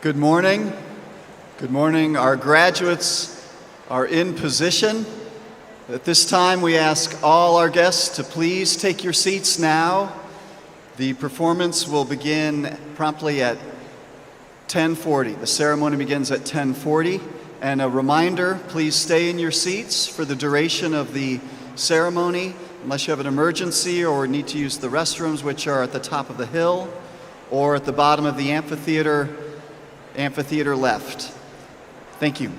Good morning. Good morning. Our graduates are in position. At this time, we ask all our guests to please take your seats now. The performance will begin promptly at 10:40. The ceremony begins at 10:40. And a reminder, please stay in your seats for the duration of the ceremony, unless you have an emergency or need to use the restrooms, which are at the top of the hill or at the bottom of the amphitheater left. Thank you.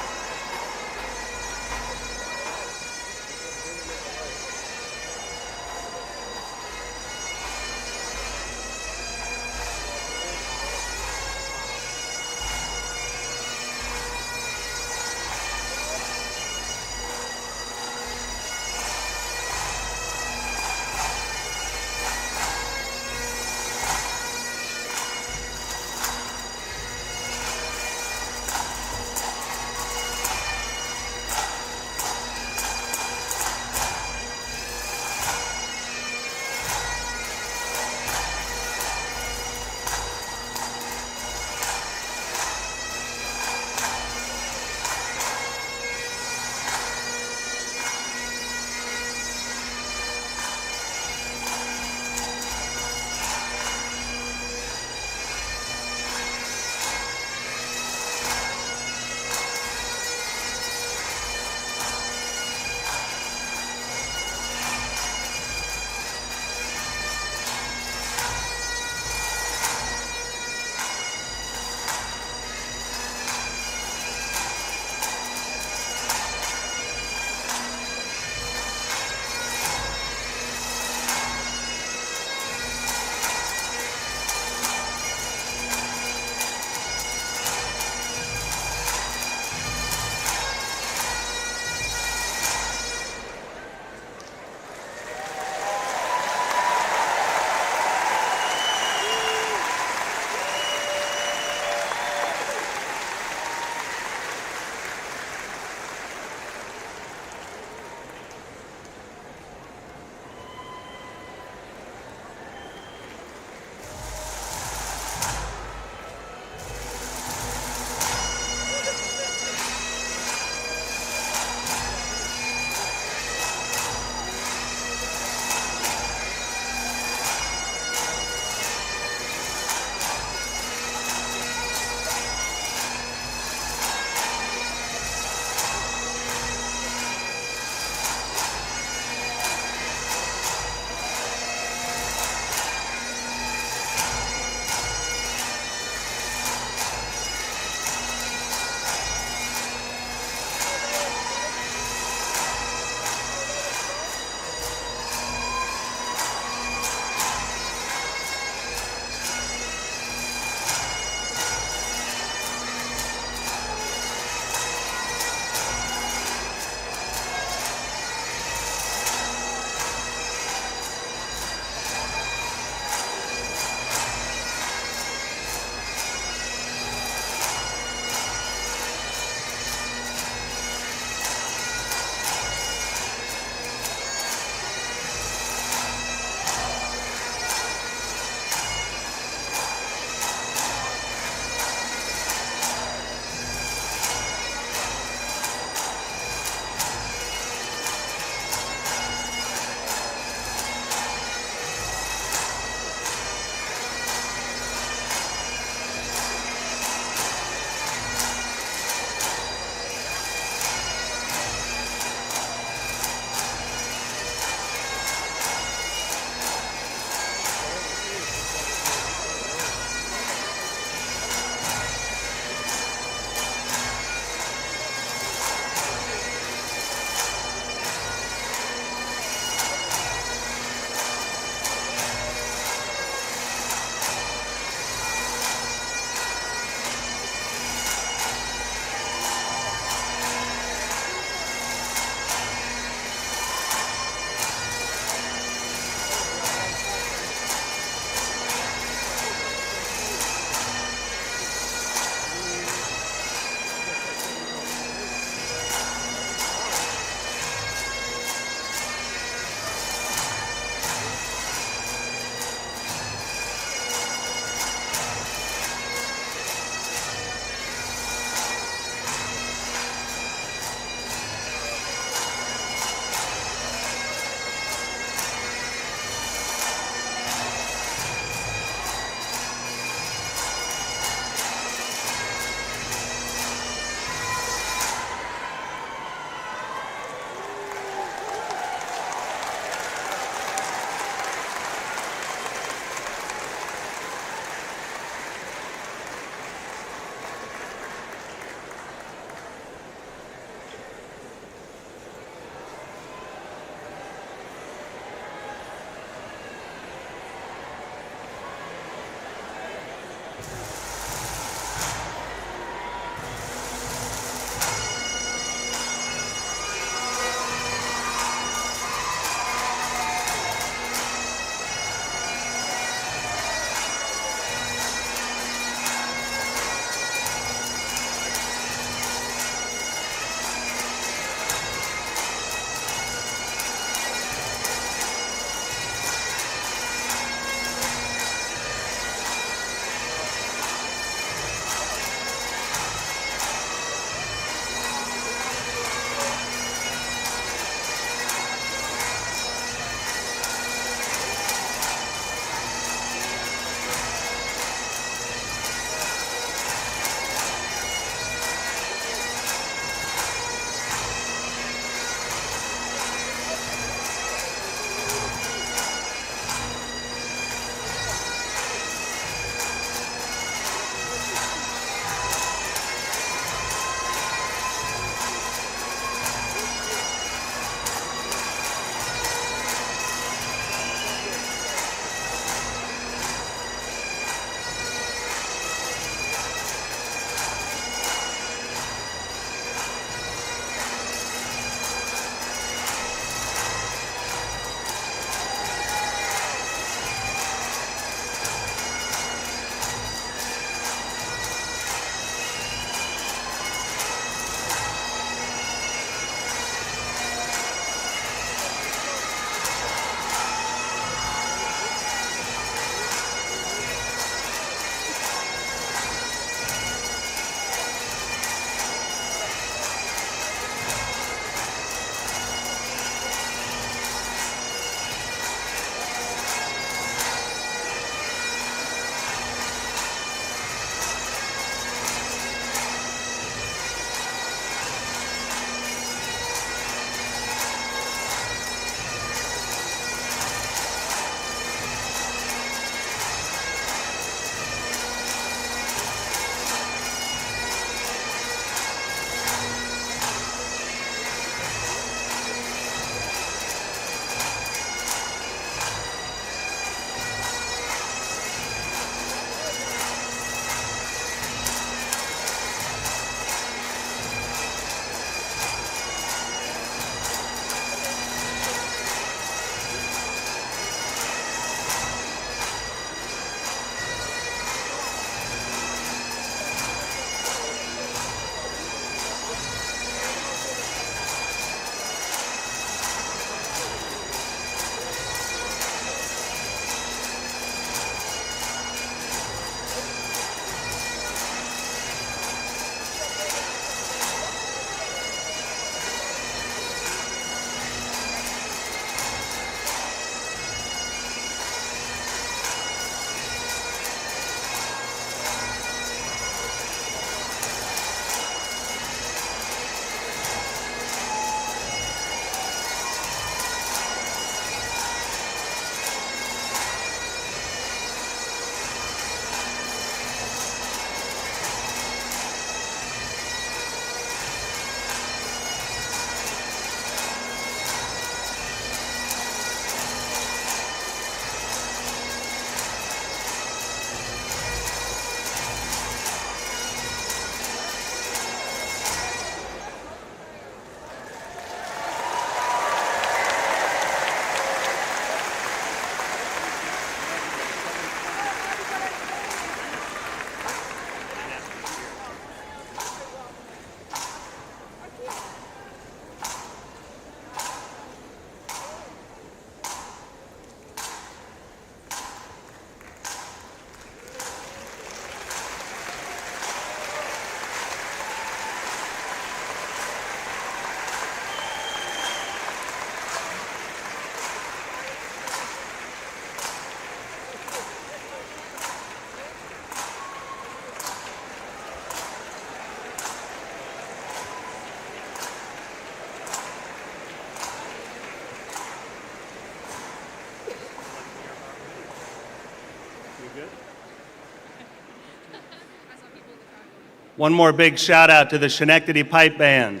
One more big shout out to the Schenectady Pipe Band.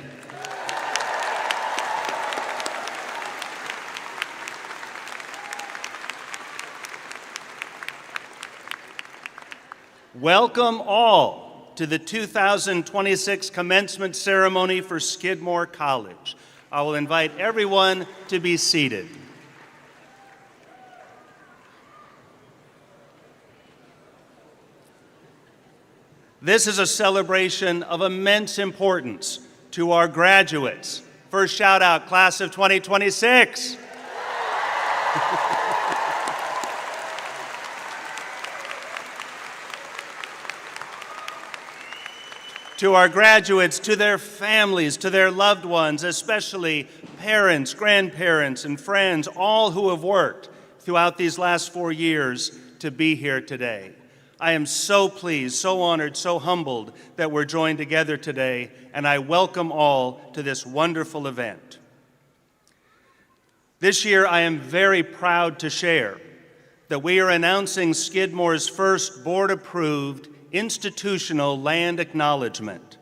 Welcome all to the 2026 commencement ceremony for Skidmore College. I will invite everyone to be seated. This is a celebration of immense importance to our graduates. First shout out, class of 2026. To our graduates, to their families, to their loved ones, especially parents, grandparents, and friends, all who have worked throughout these last 4 years to be here today. I am so pleased, so honored, so humbled that we're joined together today, and I welcome all to this wonderful event. This year, I am very proud to share that we are announcing Skidmore's first board-approved institutional land acknowledgement.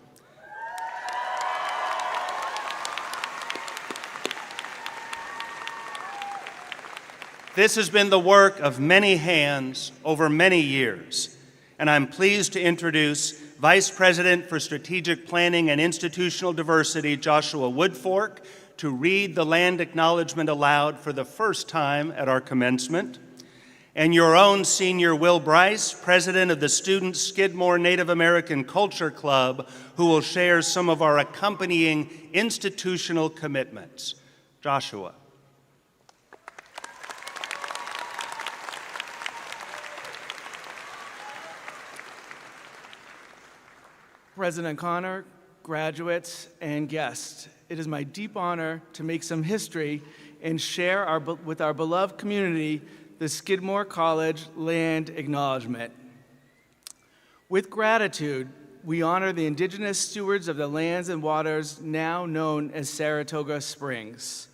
This has been the work of many hands over many years, and I'm pleased to introduce Vice President for Strategic Planning and Institutional Diversity, Joshua Woodfork, to read the land acknowledgement aloud for the first time at our commencement, and your own senior Will Bryce, President of the Student Skidmore Native American Culture Club, who will share some of our accompanying institutional commitments. Joshua. President Connor, graduates, and guests, it is my deep honor to make some history and share with our beloved community the Skidmore College Land Acknowledgement. With gratitude, we honor the indigenous stewards of the lands and waters now known as Saratoga Springs.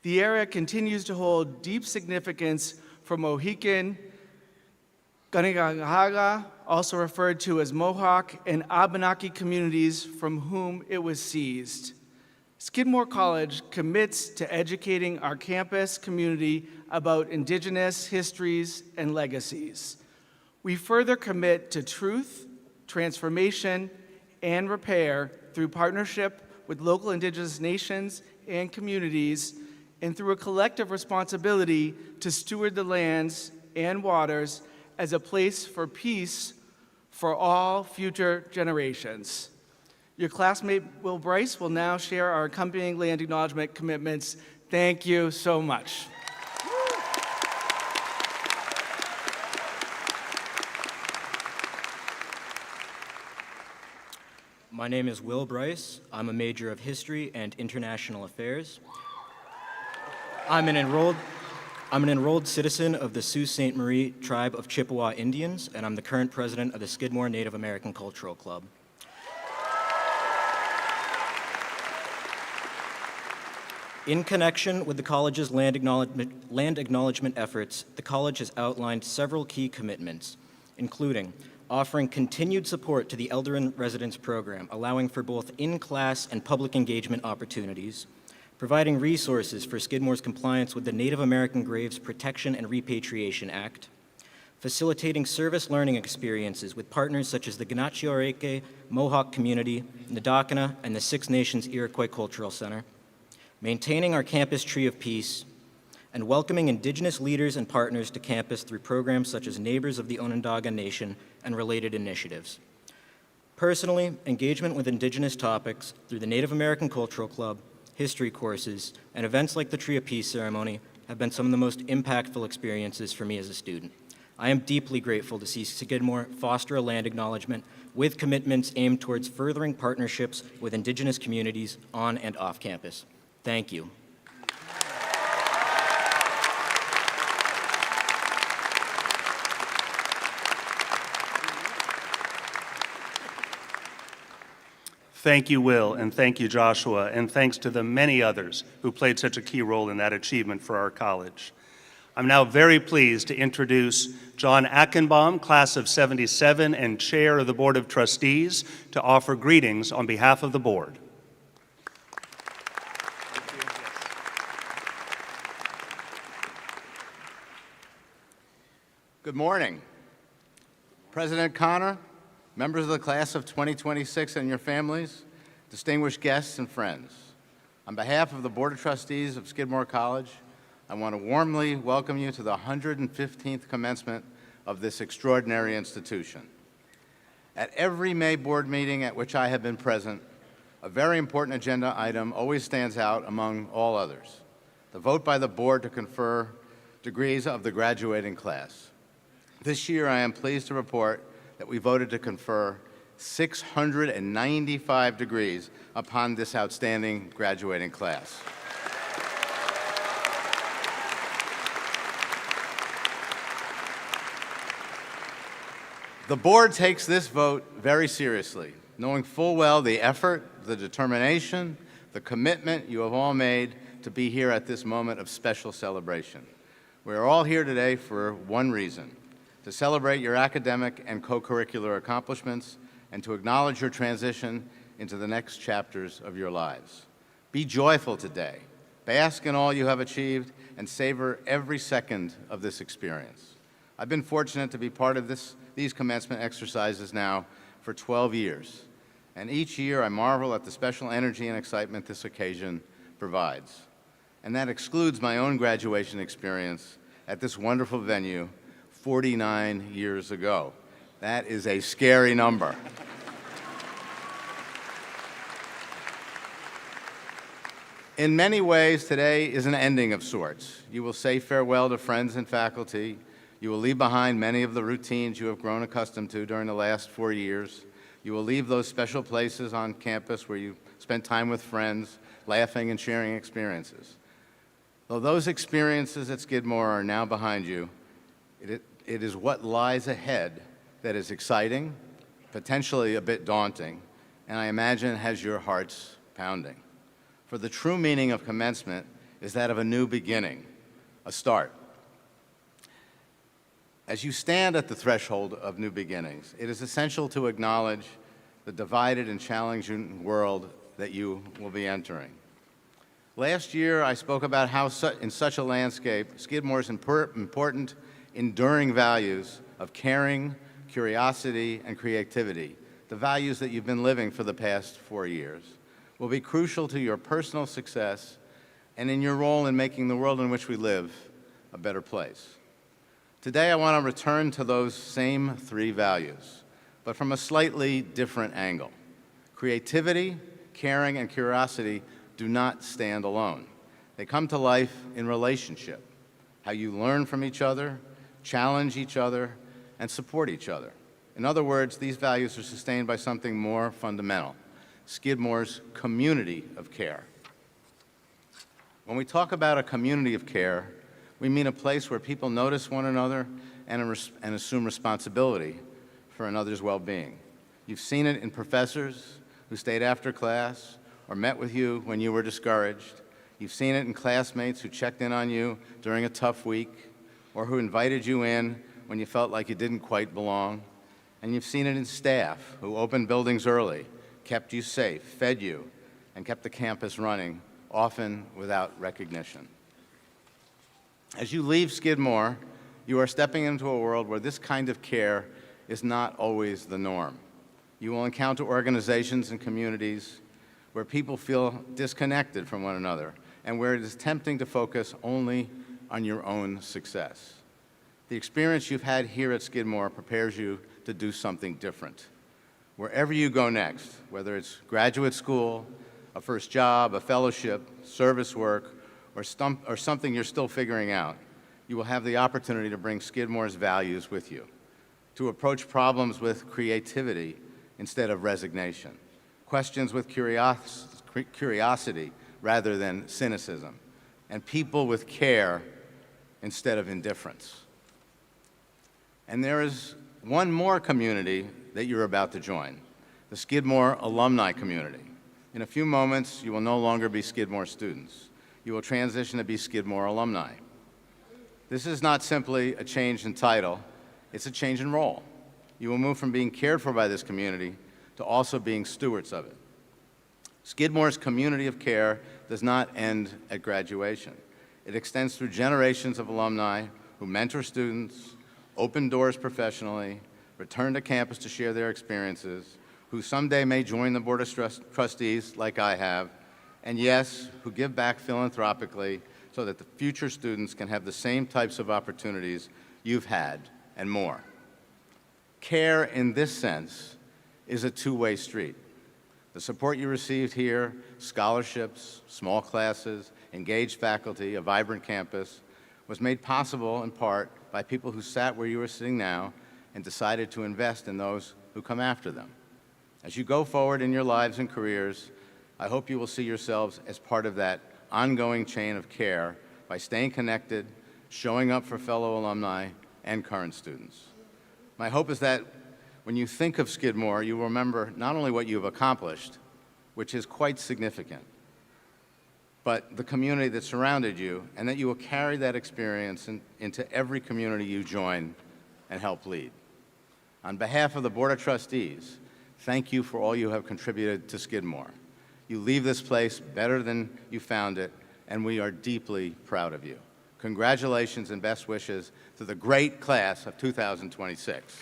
The area continues to hold deep significance for Mohican, Ganegahaga, also referred to as Mohawk, and Abenaki communities from whom it was seized. Skidmore College commits to educating our campus community about indigenous histories and legacies. We further commit to truth, transformation, and repair through partnership with local indigenous nations and communities, and through a collective responsibility to steward the lands and waters as a place for peace for all future generations. Your classmate, Will Bryce, will now share our accompanying land acknowledgement commitments. Thank you so much. My name is Will Bryce. I'm a major of History and International Affairs. I'm an enrolled citizen of the Sault Ste. Marie tribe of Chippewa Indians, and I'm the current president of the Skidmore Native American Cultural Club. In connection with the college's land acknowledgement efforts, the college has outlined several key commitments, including offering continued support to the Elder in Residence program, allowing for both in-class and public engagement opportunities, providing resources for Skidmore's compliance with the Native American Graves Protection and Repatriation Act, facilitating service learning experiences with partners such as the Ganachioreke Mohawk Community, Nadakana, and the Six Nations Iroquois Cultural Center, maintaining our campus tree of peace, and welcoming Indigenous leaders and partners to campus through programs such as Neighbors of the Onondaga Nation and related initiatives. Personally, engagement with Indigenous topics through the Native American Cultural Club, history courses, and events like the Tree of Peace ceremony have been some of the most impactful experiences for me as a student. I am deeply grateful to see Skidmore foster a land acknowledgement with commitments aimed towards furthering partnerships with Indigenous communities on and off campus. Thank you. Thank you, Will, and thank you, Joshua, and thanks to the many others who played such a key role in that achievement for our college. I'm now very pleased to introduce John Ackenbaum, class of '77 and chair of the Board of Trustees, to offer greetings on behalf of the board. Good morning. President Connor, members of the class of 2026 and your families, distinguished guests and friends. On behalf of the Board of Trustees of Skidmore College, I want to warmly welcome you to the 115th commencement of this extraordinary institution. At every May board meeting at which I have been present, a very important agenda item always stands out among all others: the vote by the board to confer degrees of the graduating class. This year, I am pleased to report that we voted to confer 695 degrees upon this outstanding graduating class. The board takes this vote very seriously, knowing full well the effort, the determination, the commitment you have all made to be here at this moment of special celebration. We are all here today for one reason: to celebrate your academic and co-curricular accomplishments and to acknowledge your transition into the next chapters of your lives. Be joyful today. Bask in all you have achieved and savor every second of this experience. I've been fortunate to be part of these commencement exercises now for 12 years, and each year I marvel at the special energy and excitement this occasion provides. And that excludes my own graduation experience at this wonderful venue 49 years ago. That is a scary number. In many ways, today is an ending of sorts. You will say farewell to friends and faculty. You will leave behind many of the routines you have grown accustomed to during the last 4 years. You will leave those special places on campus where you spent time with friends, laughing and sharing experiences. Though those experiences at Skidmore are now behind you, it is what lies ahead that is exciting, potentially a bit daunting, and I imagine has your hearts pounding. For the true meaning of commencement is that of a new beginning, a start. As you stand at the threshold of new beginnings, it is essential to acknowledge the divided and challenging world that you will be entering. Last year, I spoke about how in such a landscape, Skidmore's important, enduring values of caring, curiosity, and creativity, the values that you've been living for the past 4 years, will be crucial to your personal success and in your role in making the world in which we live a better place. Today, I want to return to those same 3 values, but from a slightly different angle. Creativity, caring, and curiosity do not stand alone. They come to life in relationship, how you learn from each other, challenge each other, and support each other. In other words, these values are sustained by something more fundamental: Skidmore's community of care. When we talk about a community of care, we mean a place where people notice one another and assume responsibility for another's well-being. You've seen it in professors who stayed after class or met with you when you were discouraged. You've seen it in classmates who checked in on you during a tough week or who invited you in when you felt like you didn't quite belong. And you've seen it in staff who opened buildings early, kept you safe, fed you, and kept the campus running, often without recognition. As you leave Skidmore, you are stepping into a world where this kind of care is not always the norm. You will encounter organizations and communities where people feel disconnected from one another and where it is tempting to focus only on your own success. The experience you've had here at Skidmore prepares you to do something different. Wherever you go next, whether it's graduate school, a first job, a fellowship, service work, or something you're still figuring out, you will have the opportunity to bring Skidmore's values with you, to approach problems with creativity instead of resignation, questions with curiosity rather than cynicism, and people with care instead of indifference. And there is one more community that you're about to join, the Skidmore alumni community. In a few moments, you will no longer be Skidmore students. You will transition to be Skidmore alumni. This is not simply a change in title, it's a change in role. You will move from being cared for by this community to also being stewards of it. Skidmore's community of care does not end at graduation. It extends through generations of alumni who mentor students, open doors professionally, return to campus to share their experiences, who someday may join the Board of Trustees like I have, and yes, who give back philanthropically so that the future students can have the same types of opportunities you've had and more. Care in this sense is a two-way street. The support you received here, scholarships, small classes, engaged faculty, a vibrant campus, was made possible in part by people who sat where you are sitting now and decided to invest in those who come after them. As you go forward in your lives and careers, I hope you will see yourselves as part of that ongoing chain of care by staying connected, showing up for fellow alumni and current students. My hope is that when you think of Skidmore, you will remember not only what you have accomplished, which is quite significant, but the community that surrounded you, and that you will carry that experience into every community you join and help lead. On behalf of the Board of Trustees, thank you for all you have contributed to Skidmore. You leave this place better than you found it, and we are deeply proud of you. Congratulations and best wishes to the great class of 2026.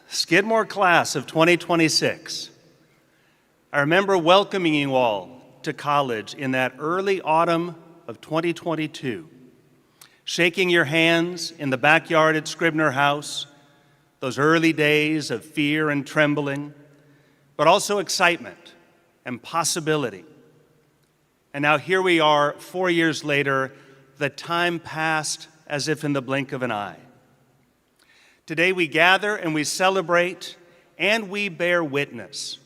Skidmore class of 2026. I remember welcoming you all to college in that early autumn of 2022, shaking your hands in the backyard at Scribner House, those early days of fear and trembling, but also excitement and possibility. And now here we are, 4 years later, the time passed as if in the blink of an eye. Today we gather and we celebrate and we bear witness.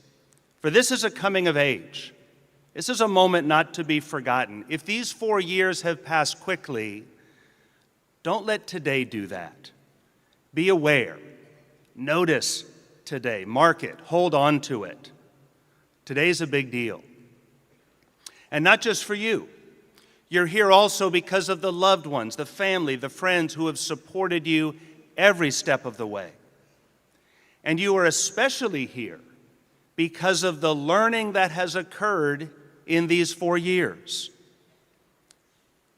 For this is a coming of age. This is a moment not to be forgotten. If these 4 years have passed quickly, don't let today do that. Be aware. Notice today. Mark it. Hold on to it. Today's a big deal. And not just for you. You're here also because of the loved ones, the family, the friends who have supported you every step of the way. And you are especially here because of the learning that has occurred in these 4 years.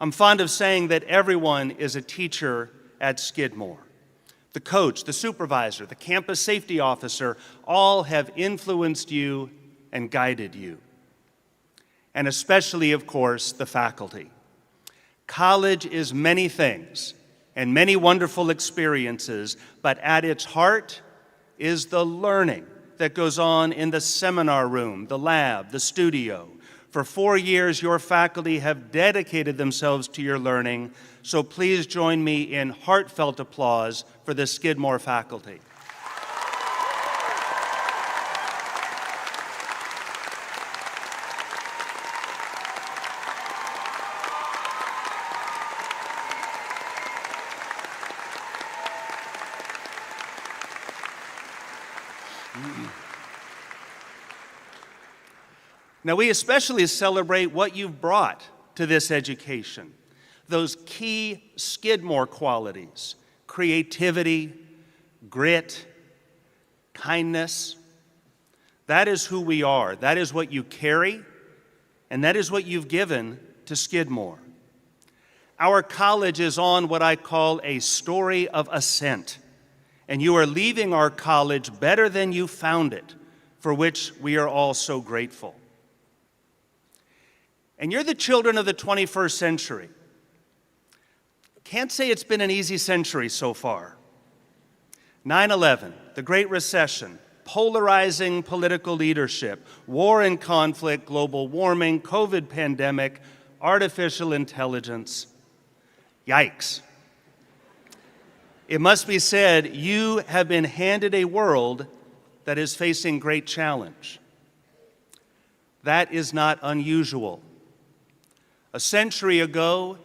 I'm fond of saying that everyone is a teacher at Skidmore. The coach, the supervisor, the campus safety officer, all have influenced you and guided you. And especially, of course, the faculty. College is many things and many wonderful experiences, but at its heart is the learning that goes on in the seminar room, the lab, the studio. For 4 years, your faculty have dedicated themselves to your learning, so please join me in heartfelt applause for the Skidmore faculty. Now, we especially celebrate what you've brought to this education, those key Skidmore qualities: creativity, grit, kindness. That is who we are. That is what you carry, and that is what you've given to Skidmore. Our college is on what I call a story of ascent, and you are leaving our college better than you found it, for which we are all so grateful. And you're the children of the 21st century. Can't say it's been an easy century so far. 9/11, the Great Recession, polarizing political leadership, war and conflict, global warming, COVID pandemic, artificial intelligence. Yikes. It must be said, you have been handed a world that is facing great challenge. That is not unusual. A century ago,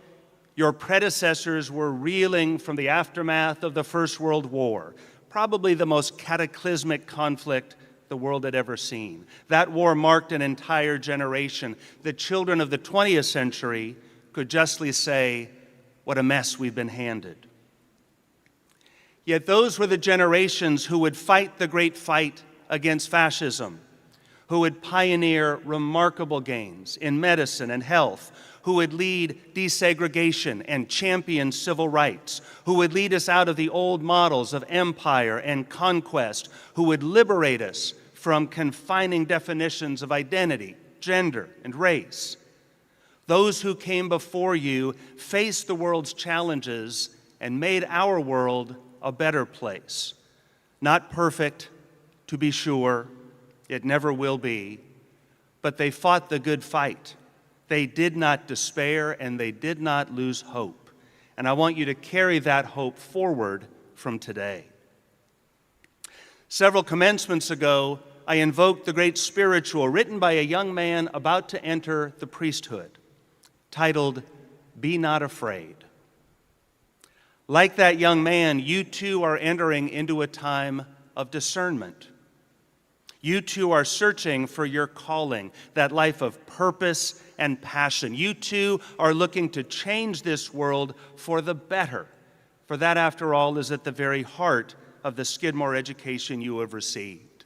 Your predecessors were reeling from the aftermath of the First World War, probably the most cataclysmic conflict the world had ever seen. That war marked an entire generation. The children of the 20th century could justly say, what a mess we've been handed. Yet those were the generations who would fight the great fight against fascism, who would pioneer remarkable gains in medicine and health, who would lead desegregation and champion civil rights, who would lead us out of the old models of empire and conquest, who would liberate us from confining definitions of identity, gender, and race. Those who came before you faced the world's challenges and made our world a better place. Not perfect, to be sure, it never will be, but they fought the good fight. They did not despair, and they did not lose hope. And I want you to carry that hope forward from today. Several commencements ago, I invoked the great spiritual written by a young man about to enter the priesthood, titled, Be Not Afraid. Like that young man, you too are entering into a time of discernment. You too are searching for your calling, that life of purpose and passion. You too are looking to change this world for the better, for that, after all, is at the very heart of the Skidmore education you have received.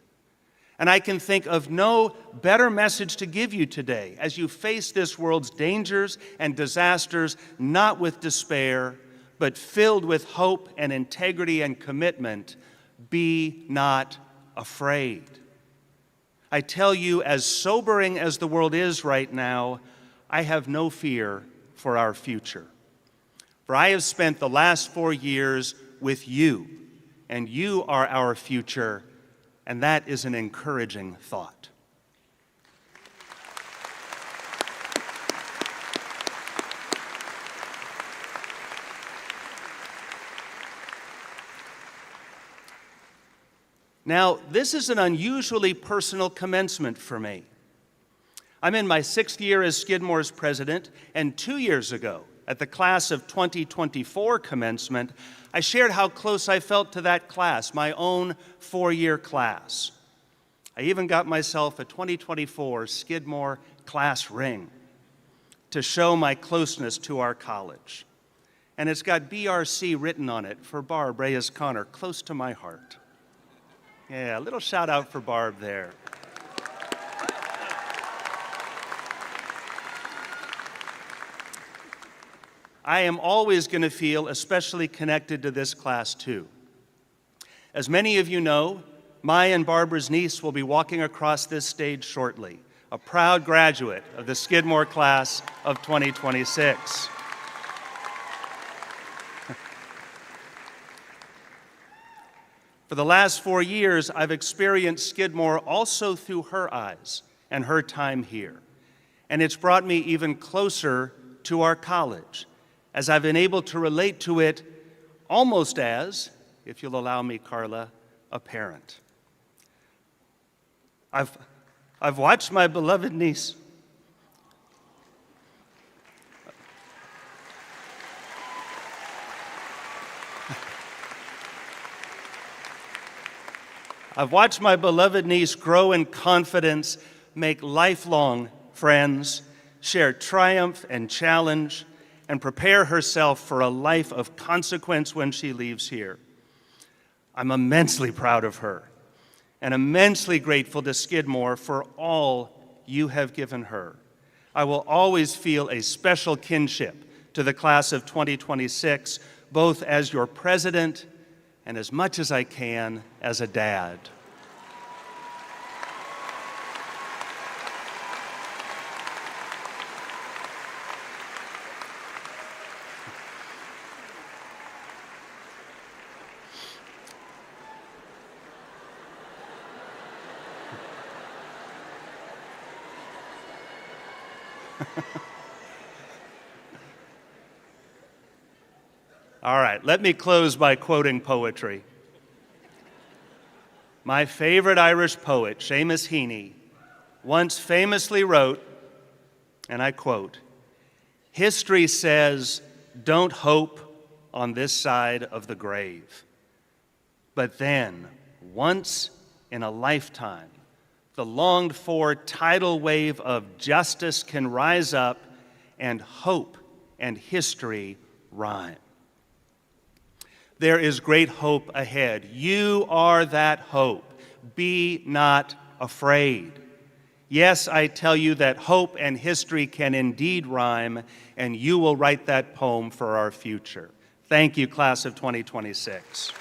And I can think of no better message to give you today as you face this world's dangers and disasters, not with despair, but filled with hope and integrity and commitment. Be not afraid. I tell you, as sobering as the world is right now, I have no fear for our future. For I have spent the last 4 years with you, and you are our future, and that is an encouraging thought. Now, this is an unusually personal commencement for me. I'm in my 6th year as Skidmore's president, and 2 years ago, at the class of 2024 commencement, I shared how close I felt to that class, my own 4-year class. I even got myself a 2024 Skidmore class ring to show my closeness to our college. And it's got BRC written on it for Barb Reyes-Connor, close to my heart. Yeah, a little shout out for Barb there. I am always going to feel especially connected to this class too. As many of you know, my and Barbara's niece will be walking across this stage shortly, a proud graduate of the Skidmore class of 2026. For the last 4 years, I've experienced Skidmore also through her eyes and her time here. And it's brought me even closer to our college, as I've been able to relate to it almost as, if you'll allow me, Carla, a parent. I've watched my beloved niece grow in confidence, make lifelong friends, share triumph and challenge, and prepare herself for a life of consequence when she leaves here. I'm immensely proud of her and immensely grateful to Skidmore for all you have given her. I will always feel a special kinship to the class of 2026, both as your president and as much as I can as a dad. All right, let me close by quoting poetry. My favorite Irish poet, Seamus Heaney, once famously wrote, and I quote, "History says don't hope on this side of the grave. But then, once in a lifetime, the longed-for tidal wave of justice can rise up, and hope and history rhyme. There is great hope ahead. You are that hope. Be not afraid. Yes, I tell you that hope and history can indeed rhyme, and you will write that poem for our future. Thank you, class of 2026.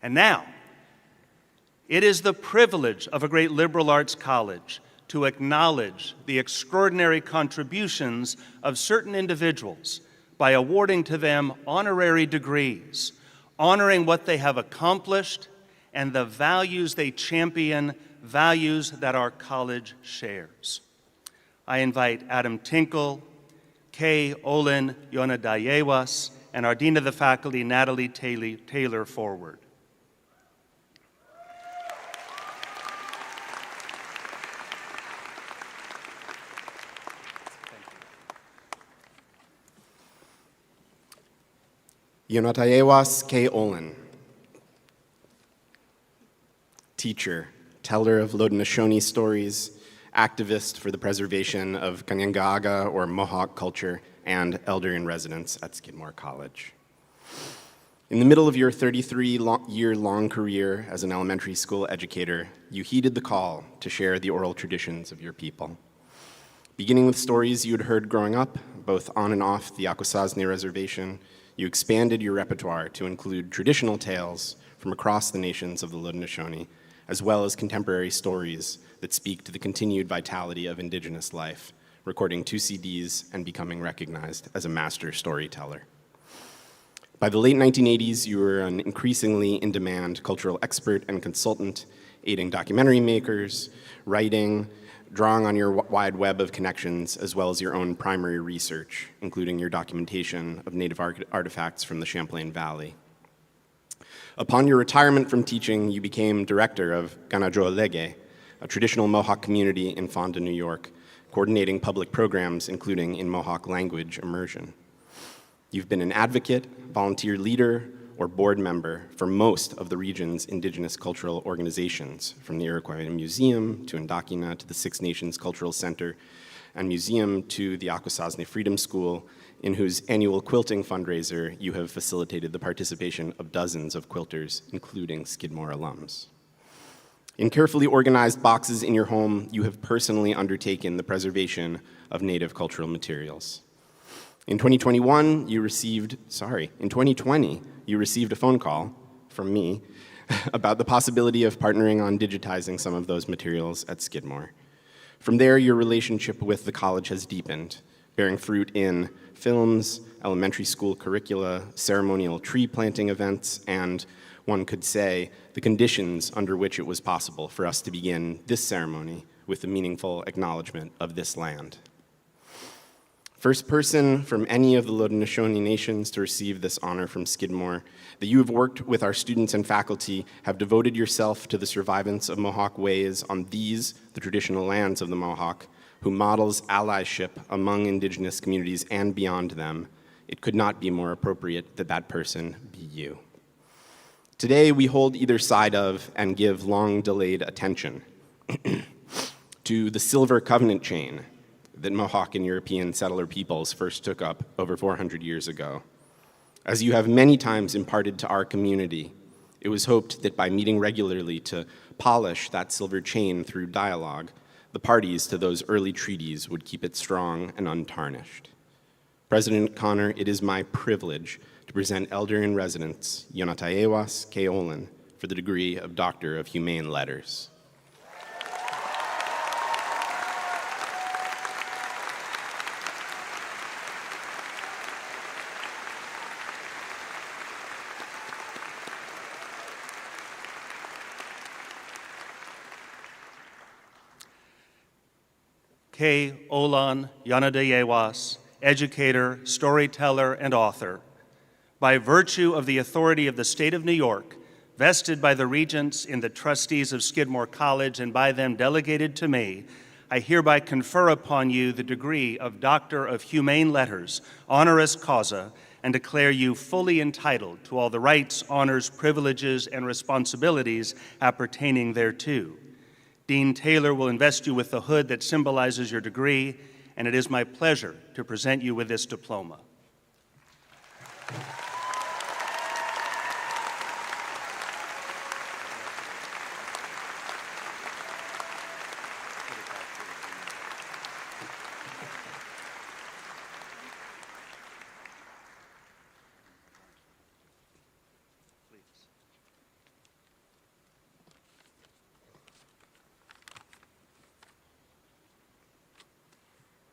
And now, it is the privilege of a great liberal arts college to acknowledge the extraordinary contributions of certain individuals by awarding to them honorary degrees, honoring what they have accomplished and the values they champion, values that our college shares. I invite Adam Tinkle, Kay Olin Yonadayewas, and our Dean of the Faculty, Natalie Taylor, forward. Yonatayewas K. Olin, teacher, teller of Haudenosaunee stories, activist for the preservation of Kanien'kehá:ka or Mohawk culture, and elder in residence at Skidmore College. In the middle of your 33-year-long career as an elementary school educator, you heeded the call to share the oral traditions of your people. Beginning with stories you had heard growing up, both on and off the Akwesasne Reservation, you expanded your repertoire to include traditional tales from across the nations of the Haudenosaunee, as well as contemporary stories that speak to the continued vitality of Indigenous life, recording 2 CDs and becoming recognized as a master storyteller. By the late 1980s, you were an increasingly in-demand cultural expert and consultant, aiding documentary makers, writing, drawing on your wide web of connections, as well as your own primary research, including your documentation of Native artifacts from the Champlain Valley. Upon your retirement from teaching, you became director of Ganajo'olege, a traditional Mohawk community in Fonda, New York, coordinating public programs, including in Mohawk language immersion. You've been an advocate, volunteer leader, or board member for most of the region's Indigenous cultural organizations, from the Iroquois Museum to Indakina to the Six Nations Cultural Center and Museum to the Akwesasne Freedom School, in whose annual quilting fundraiser you have facilitated the participation of dozens of quilters, including Skidmore alums. In carefully organized boxes in your home, you have personally undertaken the preservation of Native cultural materials. In 2020, you received a phone call from me about the possibility of partnering on digitizing some of those materials at Skidmore. From there, your relationship with the college has deepened, bearing fruit in films, elementary school curricula, ceremonial tree planting events, and, one could say, the conditions under which it was possible for us to begin this ceremony with the meaningful acknowledgement of this land. First person from any of the Haudenosaunee nations to receive this honor from Skidmore, that you have worked with our students and faculty, have devoted yourself to the survivance of Mohawk ways on these, the traditional lands of the Mohawk, who models allyship among Indigenous communities and beyond them, it could not be more appropriate that that person be you. Today, we hold either side of and give long-delayed attention to the Silver Covenant chain that Mohawk and European settler peoples first took up over 400 years ago. As you have many times imparted to our community, it was hoped that by meeting regularly to polish that silver chain through dialogue, the parties to those early treaties would keep it strong and untarnished. President Connor, it is my privilege to present Elder in Residence, Yonatayewas K. Olin, for the degree of Doctor of Humane Letters. Kay Olin Yonadayewas educator, storyteller, and author. By virtue of the authority of the state of New York, vested by the regents in the trustees of Skidmore College and by them delegated to me, I hereby confer upon you the degree of Doctor of Humane Letters, honoris causa, and declare you fully entitled to all the rights, honors, privileges, and responsibilities appertaining thereto. Dean Taylor will invest you with the hood that symbolizes your degree, and it is my pleasure to present you with this diploma.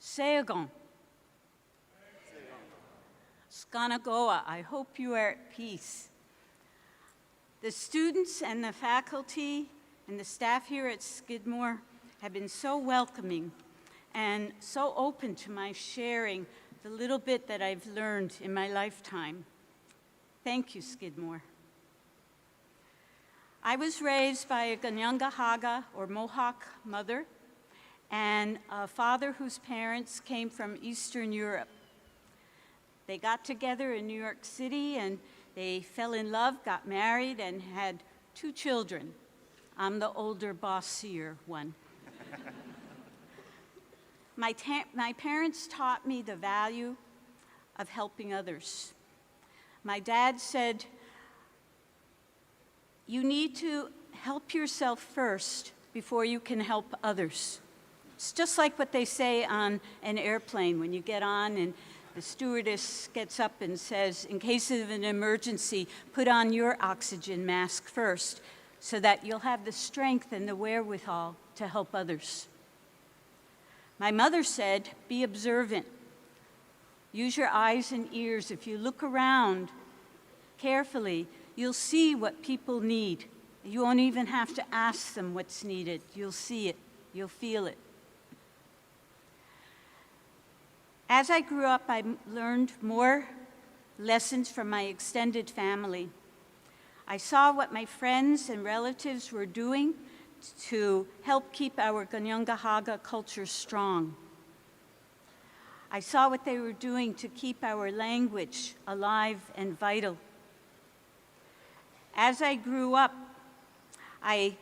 Seagon. Skanagoa, I hope you are at peace. The students and the faculty and the staff here at Skidmore have been so welcoming and so open to my sharing the little bit that I've learned in my lifetime. Thank you, Skidmore. I was raised by a Ganyangahaga, or Mohawk, mother, and a father whose parents came from Eastern Europe. They got together in New York City and they fell in love, got married, and had 2 children. I'm the older, bossier one. My parents taught me the value of helping others. My dad said, you need to help yourself first before you can help others. It's just like what they say on an airplane when you get on and the stewardess gets up and says, in case of an emergency, put on your oxygen mask first so that you'll have the strength and the wherewithal to help others. My mother said, be observant. Use your eyes and ears. If you look around carefully, you'll see what people need. You won't even have to ask them what's needed. You'll see it. You'll feel it. As I grew up, I learned more lessons from my extended family. I saw what my friends and relatives were doing to help keep our Ganyangahaga culture strong. I saw what they were doing to keep our language alive and vital. As I grew up, I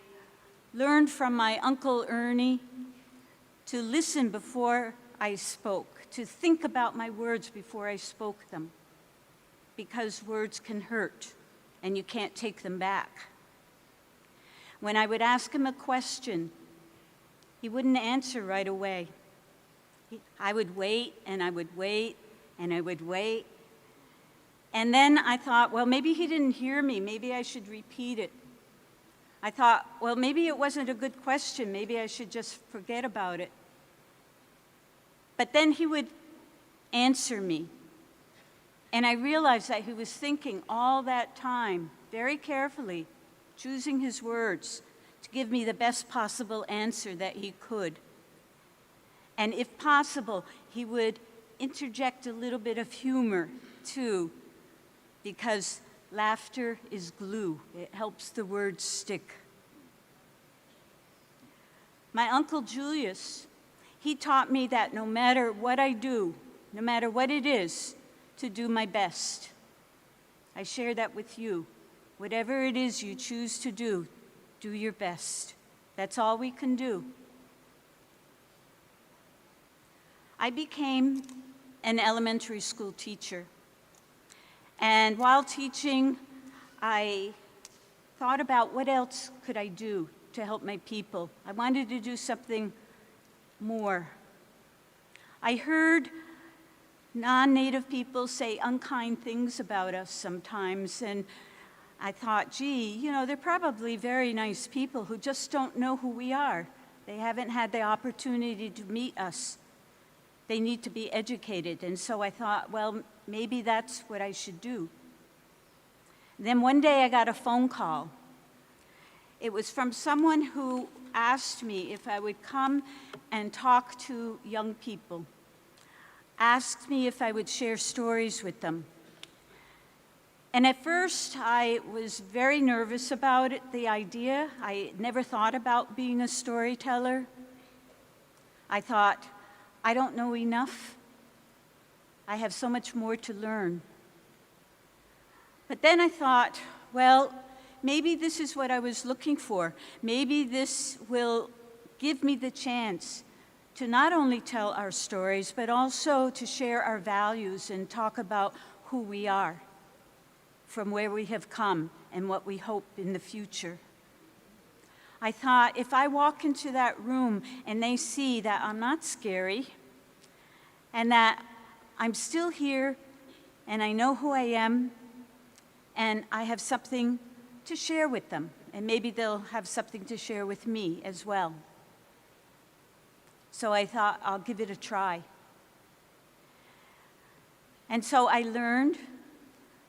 learned from my Uncle Ernie to listen before I spoke, to think about my words before I spoke them, because words can hurt and you can't take them back. When I would ask him a question, he wouldn't answer right away. I would wait and I would wait and I would wait. And then I thought, well, maybe he didn't hear me. Maybe I should repeat it. I thought, well, maybe it wasn't a good question. Maybe I should just forget about it. But then he would answer me. And I realized that he was thinking all that time, very carefully, choosing his words to give me the best possible answer that he could. And if possible, he would interject a little bit of humor, too, because laughter is glue. It helps the words stick. My Uncle Julius, he taught me that no matter what I do, no matter what it is, to do my best. I share that with you. Whatever it is you choose to do your best. That's all we can do. I became an elementary school teacher. And while teaching, I thought about what else could I do to help my people. I wanted to do something more. I heard non-Native people say unkind things about us sometimes, and I thought, gee, you know, they're probably very nice people who just don't know who we are. They haven't had the opportunity to meet us. They need to be educated. And so I thought, well, maybe that's what I should do. Then one day I got a phone call. It was from someone who asked me if I would come and talk to young people. asked me if I would share stories with them. And at first, I was very nervous about it, the idea. I never thought about being a storyteller. I thought, I don't know enough. I have so much more to learn. But then I thought, well, maybe this is what I was looking for. Maybe this will give me the chance to not only tell our stories, but also to share our values and talk about who we are, from where we have come, and what we hope in the future. I thought, if I walk into that room and they see that I'm not scary, and that I'm still here, and I know who I am, and I have something to share with them, and maybe they'll have something to share with me as well. So I thought, I'll give it a try. And so I learned,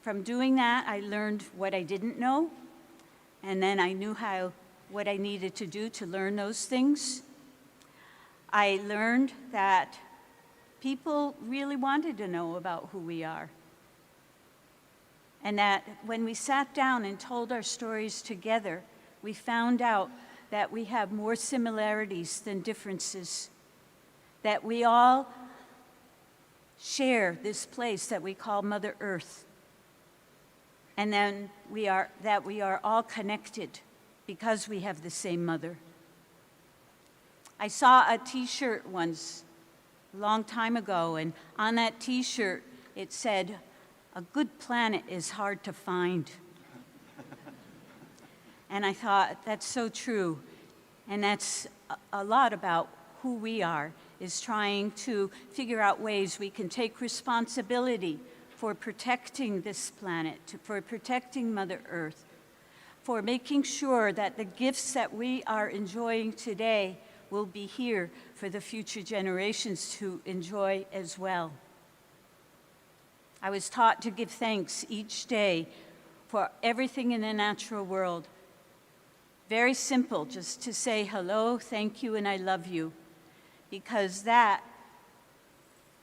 from doing that, I learned what I didn't know, and then I knew what I needed to do to learn those things. I learned that people really wanted to know about who we are. And that when we sat down and told our stories together, we found out that we have more similarities than differences, that we all share this place that we call Mother Earth, and then that we are all connected because we have the same mother. I saw a t-shirt once, a long time ago, and on that t-shirt it said, "A good planet is hard to find." And I thought, that's so true. And that's a lot about who we are, is trying to figure out ways we can take responsibility for protecting this planet, for protecting Mother Earth, for making sure that the gifts that we are enjoying today will be here for the future generations to enjoy as well. I was taught to give thanks each day for everything in the natural world. Very simple, just to say hello, thank you, and I love you, because that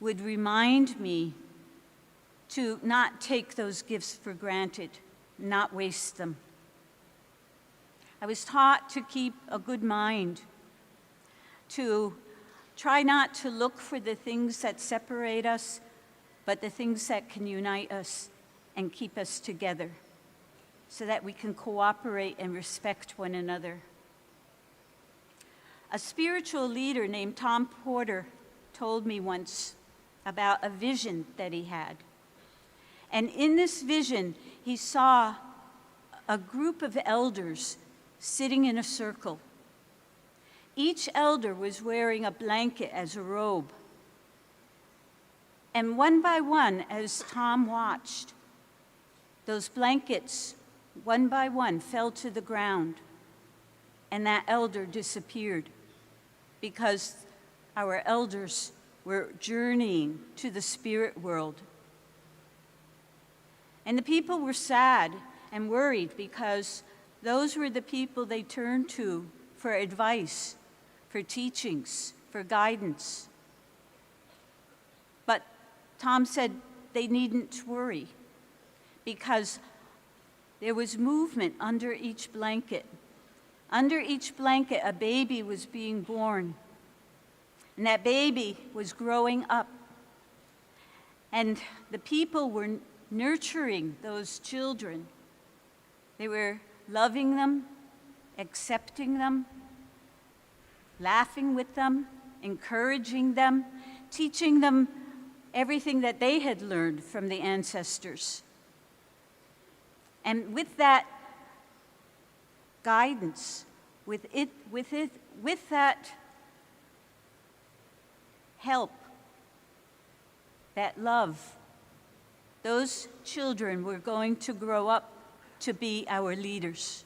would remind me to not take those gifts for granted, not waste them. I was taught to keep a good mind, to try not to look for the things that separate us, but the things that can unite us and keep us together, so that we can cooperate and respect one another. A spiritual leader named Tom Porter told me once about a vision that he had. And in this vision, he saw a group of elders sitting in a circle. Each elder was wearing a blanket as a robe. And one by one, as Tom watched, those blankets, one by one, fell to the ground, and that elder disappeared, because our elders were journeying to the spirit world. And the people were sad and worried, because those were the people they turned to for advice, for teachings, for guidance. But Tom said they needn't worry, because there was movement under each blanket. Under each blanket, a baby was being born, and that baby was growing up. And the people were nurturing those children. They were loving them, accepting them, laughing with them, encouraging them, teaching them everything that they had learned from the ancestors. And with that guidance, with that help, that love, those children were going to grow up to be our leaders.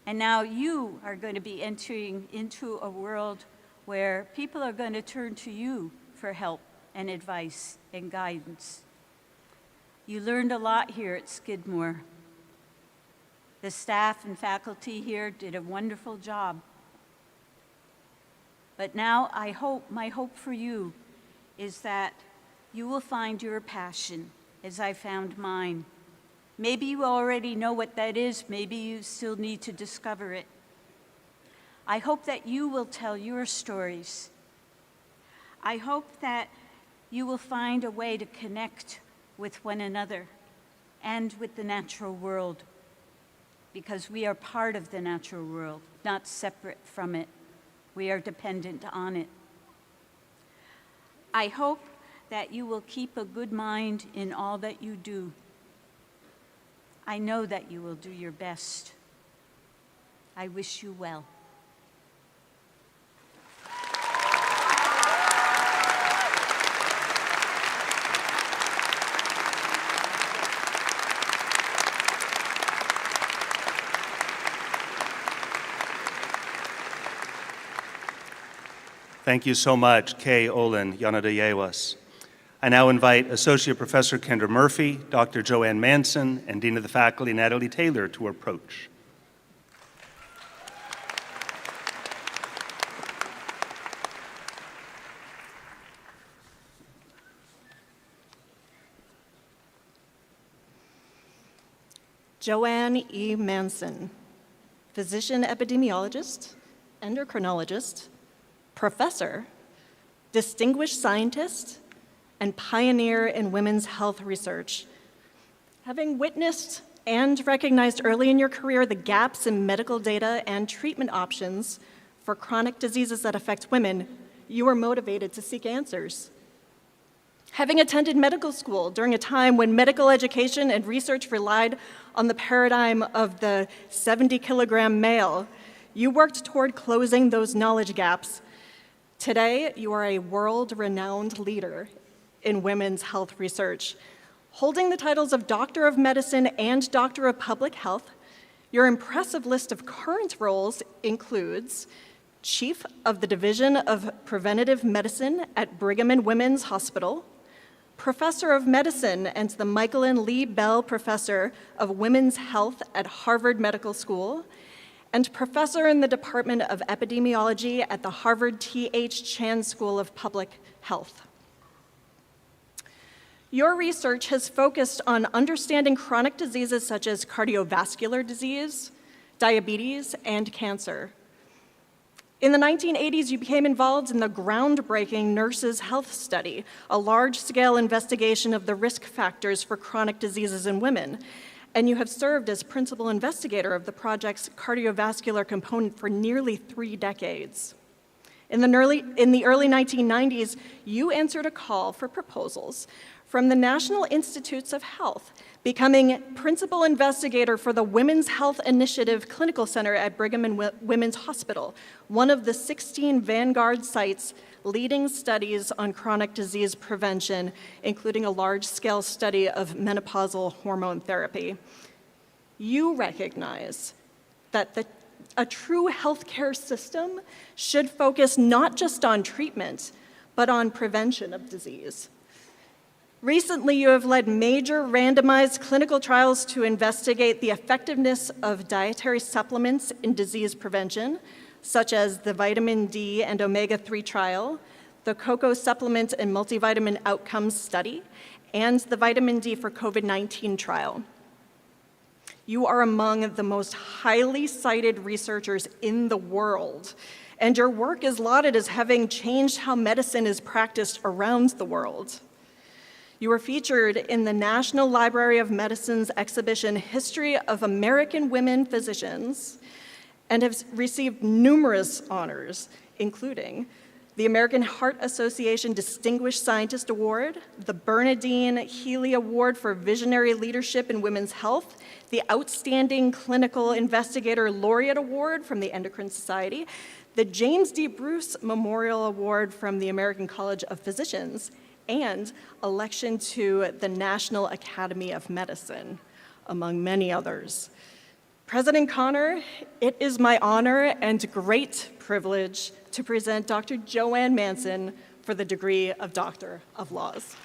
And now you are going to be entering into a world where people are going to turn to you for help and advice and guidance. You learned a lot here at Skidmore. The staff and faculty here did a wonderful job. But now my hope for you is that you will find your passion as I found mine. Maybe you already know what that is, maybe you still need to discover it. I hope that you will tell your stories. I hope that you will find a way to connect with one another and with the natural world, because we are part of the natural world, not separate from it. We are dependent on it. I hope that you will keep a good mind in all that you do. I know that you will do your best. I wish you well. Thank you so much, Kay Olin Yanadayewas. I now invite Associate Professor Kendra Murphy, Dr. Joanne Manson, and Dean of the Faculty Natalie Taylor to approach. Joanne E. Manson, physician epidemiologist, endocrinologist, professor, distinguished scientist, and pioneer in women's health research. Having witnessed and recognized early in your career the gaps in medical data and treatment options for chronic diseases that affect women, you were motivated to seek answers. Having attended medical school during a time when medical education and research relied on the paradigm of the 70-kilogram male, you worked toward closing those knowledge gaps. Today, you are a world-renowned leader in women's health research. Holding the titles of Doctor of Medicine and Doctor of Public Health, your impressive list of current roles includes Chief of the Division of Preventive Medicine at Brigham and Women's Hospital, Professor of Medicine and the Michael and Lee Bell Professor of Women's Health at Harvard Medical School, and Professor in the Department of Epidemiology at the Harvard T.H. Chan School of Public Health. Your research has focused on understanding chronic diseases such as cardiovascular disease, diabetes, and cancer. In the 1980s, you became involved in the groundbreaking Nurses' Health Study, a large-scale investigation of the risk factors for chronic diseases in women, and you have served as principal investigator of the project's cardiovascular component for nearly 3 decades. In the early 1990s, you answered a call for proposals from the National Institutes of Health, becoming principal investigator for the Women's Health Initiative Clinical Center at Brigham and Women's Hospital, one of the 16 Vanguard sites leading studies on chronic disease prevention, including a large-scale study of menopausal hormone therapy. You recognize that a true healthcare system should focus not just on treatment, but on prevention of disease. Recently, you have led major randomized clinical trials to investigate the effectiveness of dietary supplements in disease prevention, such as the vitamin D and omega-3 trial, the cocoa supplement and multivitamin outcomes study, and the vitamin D for COVID-19 trial. You are among the most highly cited researchers in the world, and your work is lauded as having changed how medicine is practiced around the world. You were featured in the National Library of Medicine's exhibition, History of American Women Physicians, and have received numerous honors, including the American Heart Association Distinguished Scientist Award, the Bernadine Healy Award for Visionary Leadership in Women's Health, the Outstanding Clinical Investigator Laureate Award from the Endocrine Society, the James D. Bruce Memorial Award from the American College of Physicians, and election to the National Academy of Medicine, among many others. President Connor, it is my honor and great privilege to present Dr. Joanne Manson for the degree of Doctor of Laws.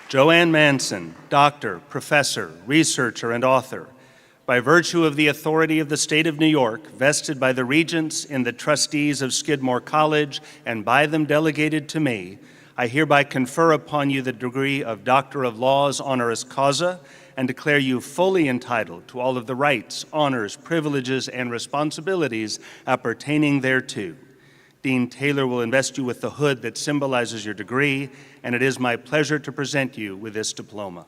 Joanne Manson, doctor, professor, researcher, and author, by virtue of the authority of the state of New York, vested by the regents in the trustees of Skidmore College and by them delegated to me, I hereby confer upon you the degree of Doctor of Laws honoris causa and declare you fully entitled to all of the rights, honors, privileges, and responsibilities appertaining thereto. Dean Taylor will invest you with the hood that symbolizes your degree, and it is my pleasure to present you with this diploma.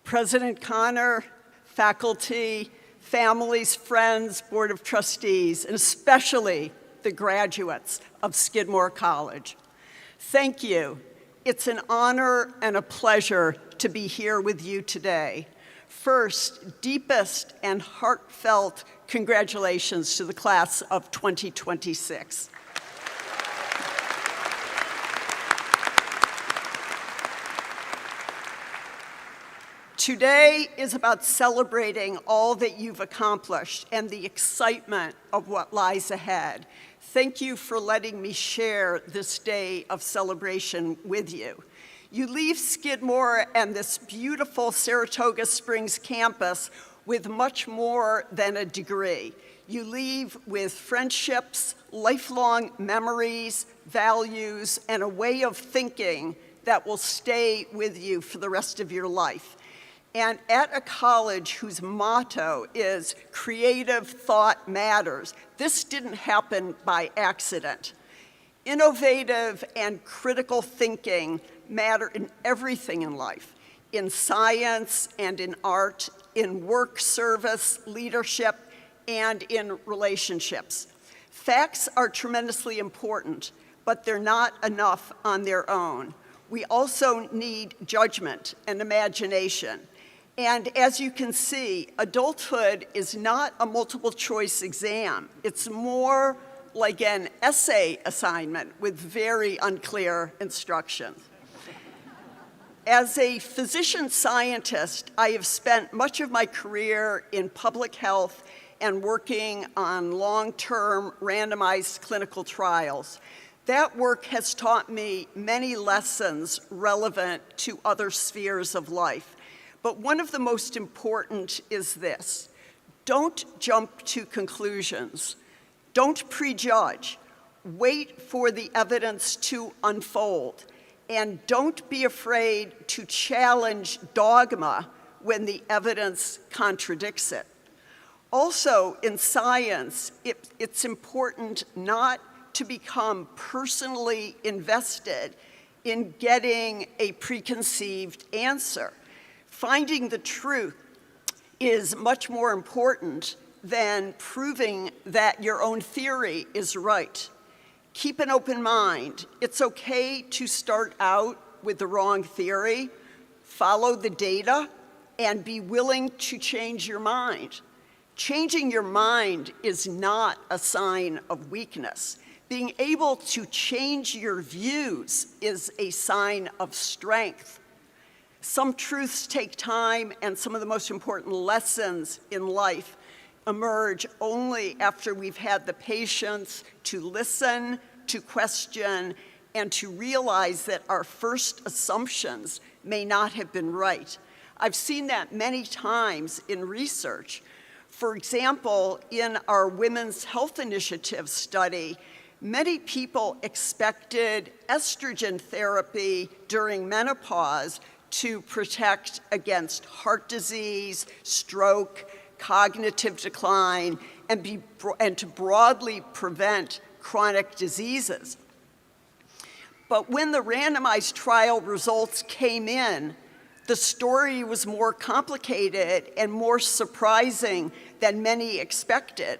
President Connor, faculty, families, friends, Board of Trustees, and especially the graduates of Skidmore College. Thank you. It's an honor and a pleasure to be here with you today. First, deepest and heartfelt congratulations to the class of 2026. Today is about celebrating all that you've accomplished and the excitement of what lies ahead. Thank you for letting me share this day of celebration with you. You leave Skidmore and this beautiful Saratoga Springs campus with much more than a degree. You leave with friendships, lifelong memories, values, and a way of thinking that will stay with you for the rest of your life. And at a college whose motto is creative thought matters, this didn't happen by accident. Innovative and critical thinking matter in everything in life, in science and in art, in work, service, leadership, and in relationships. Facts are tremendously important, but they're not enough on their own. We also need judgment and imagination. And as you can see, adulthood is not a multiple choice exam. It's more like an essay assignment with very unclear instructions. As a physician scientist, I have spent much of my career in public health and working on long-term randomized clinical trials. That work has taught me many lessons relevant to other spheres of life. But one of the most important is this: don't jump to conclusions. Don't prejudge. Wait for the evidence to unfold. And don't be afraid to challenge dogma when the evidence contradicts it. Also, in science, it's important not to become personally invested in getting a preconceived answer. Finding the truth is much more important than proving that your own theory is right. Keep an open mind. It's okay to start out with the wrong theory, follow the data, and be willing to change your mind. Changing your mind is not a sign of weakness. Being able to change your views is a sign of strength. Some truths take time, and some of the most important lessons in life emerge only after we've had the patience to listen, to question, and to realize that our first assumptions may not have been right. I've seen that many times in research. For example, in our Women's Health Initiative study, many people expected estrogen therapy during menopause to protect against heart disease, stroke, cognitive decline, and to broadly prevent chronic diseases. But when the randomized trial results came in, the story was more complicated and more surprising than many expected.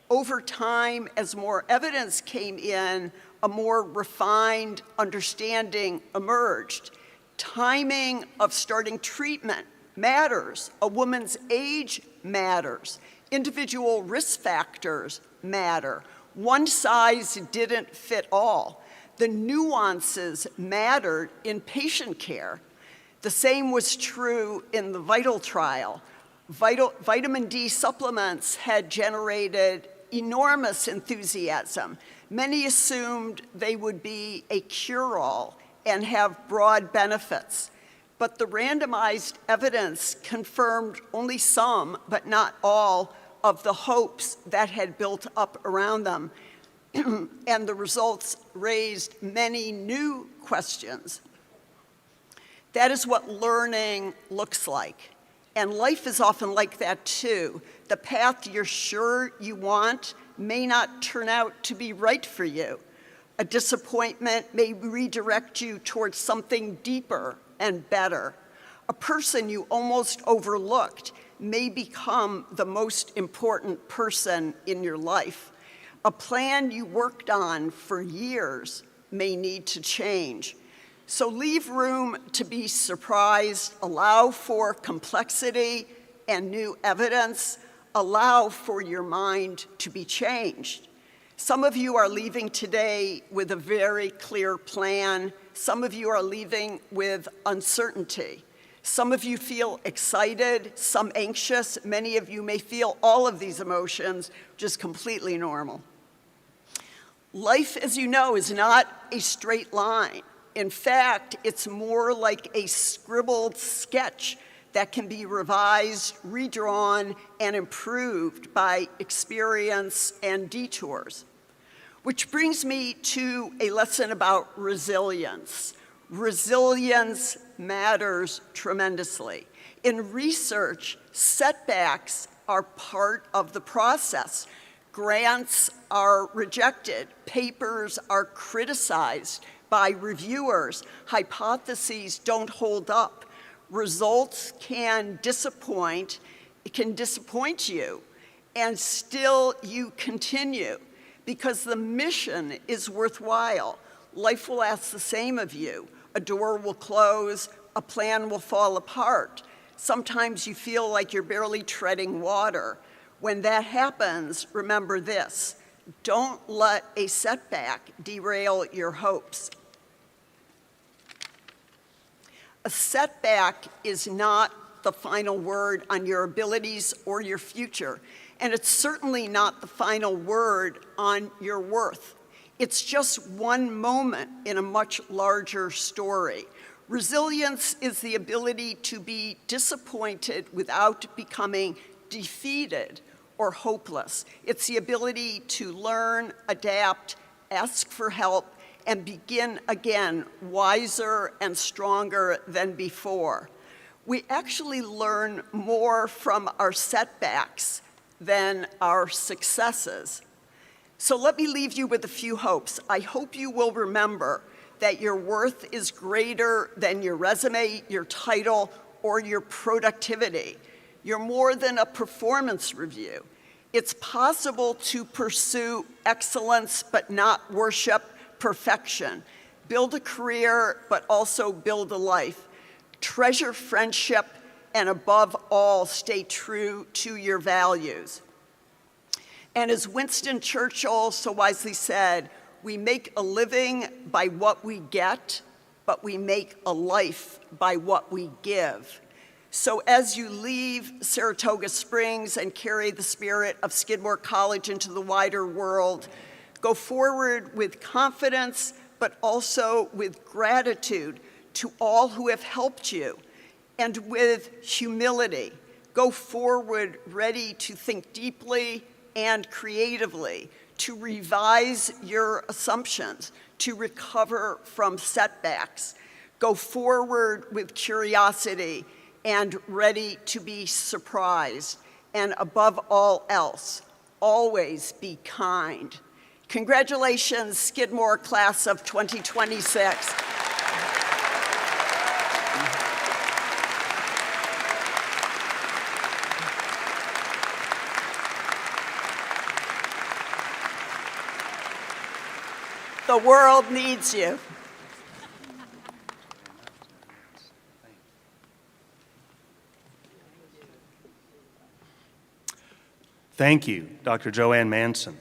Over time, as more evidence came in, a more refined understanding emerged. Timing of starting treatment matters. A woman's age matters. Individual risk factors matter. One size didn't fit all. The nuances mattered in patient care. The same was true in the Vital trial. Vitamin D supplements had generated enormous enthusiasm. Many assumed they would be a cure-all and have broad benefits. But the randomized evidence confirmed only some, but not all, of the hopes that had built up around them. And the results raised many new questions. That is what learning looks like. And life is often like that too. The path you're sure you want may not turn out to be right for you. A disappointment may redirect you towards something deeper and better. A person you almost overlooked may become the most important person in your life. A plan you worked on for years may need to change. So leave room to be surprised, allow for complexity and new evidence, allow for your mind to be changed. Some of you are leaving today with a very clear plan. Some of you are leaving with uncertainty. Some of you feel excited, some anxious. Many of you may feel all of these emotions, which is completely normal. Life, as you know, is not a straight line. In fact, it's more like a scribbled sketch that can be revised, redrawn, and improved by experience and detours. Which brings me to a lesson about resilience. Resilience matters tremendously. In research, setbacks are part of the process. Grants are rejected, papers are criticized by reviewers, hypotheses don't hold up, results can disappoint, it can disappoint you, and still you continue because the mission is worthwhile. Life will ask the same of you. A door will close, a plan will fall apart. Sometimes you feel like you're barely treading water. When that happens, remember this: don't let a setback derail your hopes. A setback is not the final word on your abilities or your future, and it's certainly not the final word on your worth. It's just one moment in a much larger story. Resilience is the ability to be disappointed without becoming defeated or hopeless. It's the ability to learn, adapt, ask for help, and begin again wiser and stronger than before. We actually learn more from our setbacks than our successes. So let me leave you with a few hopes. I hope you will remember that your worth is greater than your resume, your title, or your productivity. You're more than a performance review. It's possible to pursue excellence but not worship perfection. Build a career but also build a life. Treasure friendship and above all, stay true to your values. And as Winston Churchill so wisely said, we make a living by what we get, but we make a life by what we give. So as you leave Saratoga Springs and carry the spirit of Skidmore College into the wider world, go forward with confidence, but also with gratitude to all who have helped you, and with humility. Go forward ready to think deeply and creatively, to revise your assumptions, to recover from setbacks. Go forward with curiosity and ready to be surprised. And above all else, always be kind. Congratulations, Skidmore class of 2026. The world needs you. Thank you, Dr. Joanne Manson.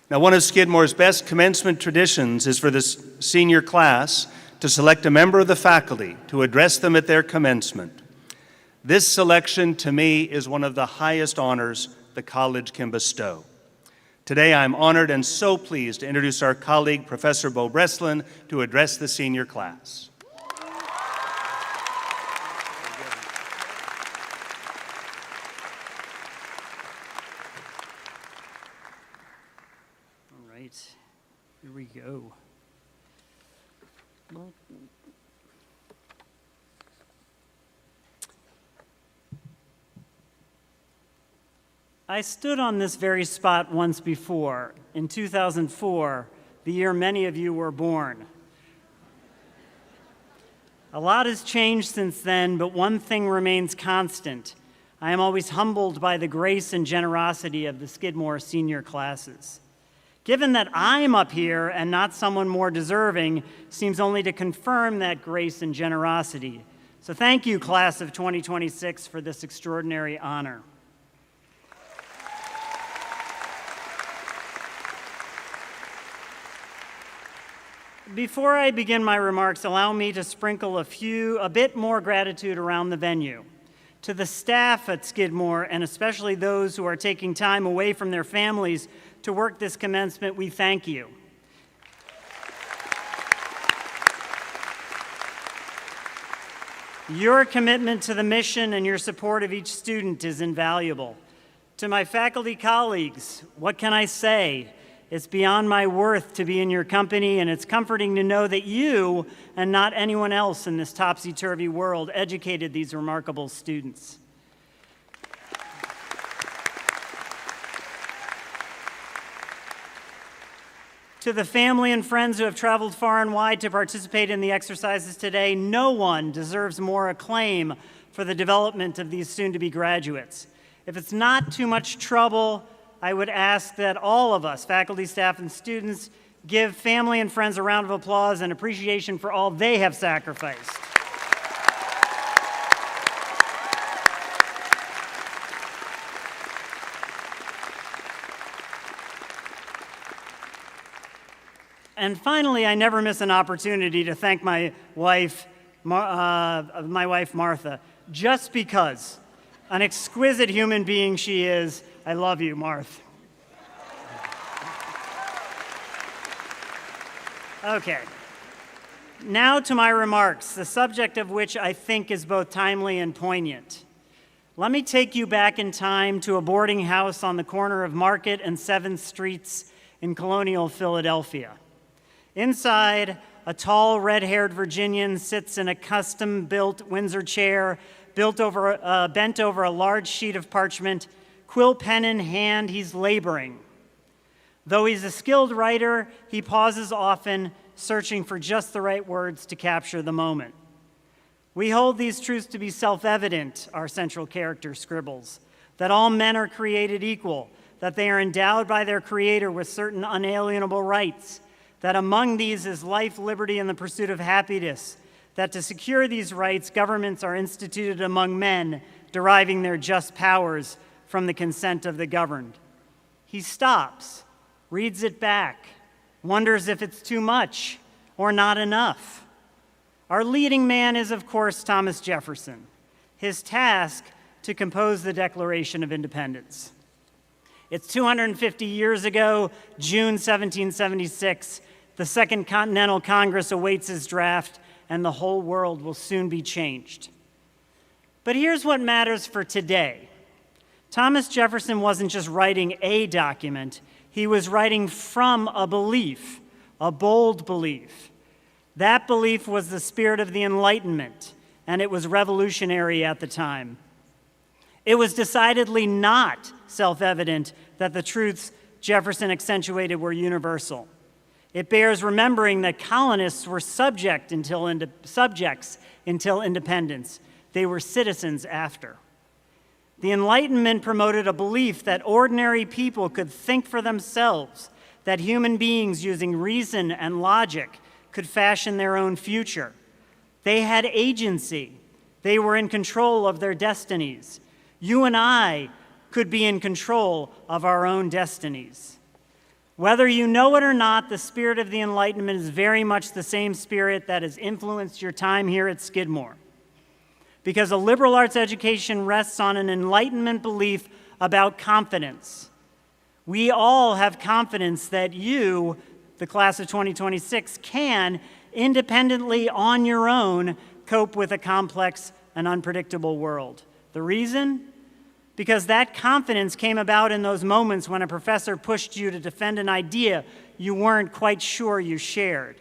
Now, one of Skidmore's best commencement traditions is for this senior class to select a member of the faculty to address them at their commencement. This selection, to me, is one of the highest honors the college can bestow. Today, I'm honored and so pleased to introduce our colleague, Professor Bo Breslin, to address the senior class. All right, here we go. I stood on this very spot once before, in 2004, the year many of you were born. A lot has changed since then, but one thing remains constant. I am always humbled by the grace and generosity of the Skidmore senior classes. Given that I'm up here and not someone more deserving seems only to confirm that grace and generosity. So thank you, class of 2026, for this extraordinary honor. Before I begin my remarks, allow me to sprinkle a bit more gratitude around the venue. To the staff at Skidmore, and especially those who are taking time away from their families to work this commencement, we thank you. Your commitment to the mission and your support of each student is invaluable. To my faculty colleagues, what can I say? It's beyond my worth to be in your company, and it's comforting to know that you, and not anyone else in this topsy-turvy world, educated these remarkable students. To the family and friends who have traveled far and wide to participate in the exercises today, no one deserves more acclaim for the development of these soon-to-be graduates. If it's not too much trouble, I would ask that all of us, faculty, staff, and students, give family and friends a round of applause and appreciation for all they have sacrificed. And finally, I never miss an opportunity to thank my wife, Martha, just because, an exquisite human being she is. I love you, Martha. Okay. Now to my remarks, the subject of which I think is both timely and poignant. Let me take you back in time to a boarding house on the corner of Market and 7th Streets in colonial Philadelphia. Inside, a tall, red-haired Virginian sits in a custom-built Windsor chair bent over a large sheet of parchment. Quill pen in hand, he's laboring. Though he's a skilled writer, he pauses often, searching for just the right words to capture the moment. We hold these truths to be self-evident, our central character scribbles, that all men are created equal, that they are endowed by their Creator with certain unalienable rights, that among these is life, liberty, and the pursuit of happiness, that to secure these rights, governments are instituted among men, deriving their just powers from the consent of the governed. He stops, reads it back, wonders if it's too much or not enough. Our leading man is, of course, Thomas Jefferson. His task, to compose the Declaration of Independence. It's 250 years ago, June 1776, the Second Continental Congress awaits his draft, and the whole world will soon be changed. But here's what matters for today. Thomas Jefferson wasn't just writing a document, he was writing from a belief, a bold belief. That belief was the spirit of the Enlightenment, and it was revolutionary at the time. It was decidedly not self-evident that the truths Jefferson accentuated were universal. It bears remembering that colonists were subjects until independence. They were citizens after. The Enlightenment promoted a belief that ordinary people could think for themselves, that human beings using reason and logic could fashion their own future. They had agency. They were in control of their destinies. You and I could be in control of our own destinies. Whether you know it or not, the spirit of the Enlightenment is very much the same spirit that has influenced your time here at Skidmore. Because a liberal arts education rests on an Enlightenment belief about confidence. We all have confidence that you, the class of 2026, can, independently on your own, cope with a complex and unpredictable world. The reason? Because that confidence came about in those moments when a professor pushed you to defend an idea you weren't quite sure you shared.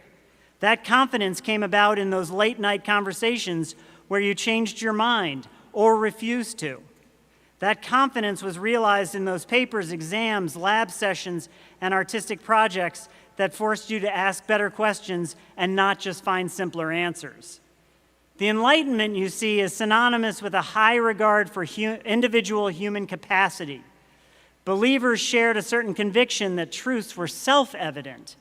That confidence came about in those late-night conversations where you changed your mind or refused to. That confidence was realized in those papers, exams, lab sessions, and artistic projects that forced you to ask better questions and not just find simpler answers. The Enlightenment, you see, is synonymous with a high regard for individual human capacity. Believers shared a certain conviction that truths were self-evident.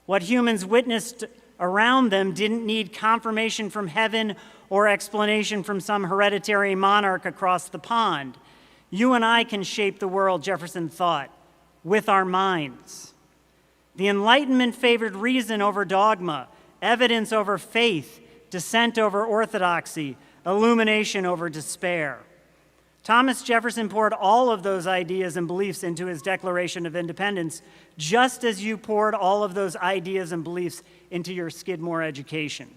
What humans witnessed around them didn't need confirmation from heaven or explanation from some hereditary monarch across the pond. You and I can shape the world, Jefferson thought, with our minds. The Enlightenment favored reason over dogma, evidence over faith, dissent over orthodoxy, illumination over despair. Thomas Jefferson poured all of those ideas and beliefs into his Declaration of Independence, just as you poured all of those ideas and beliefs into your Skidmore education.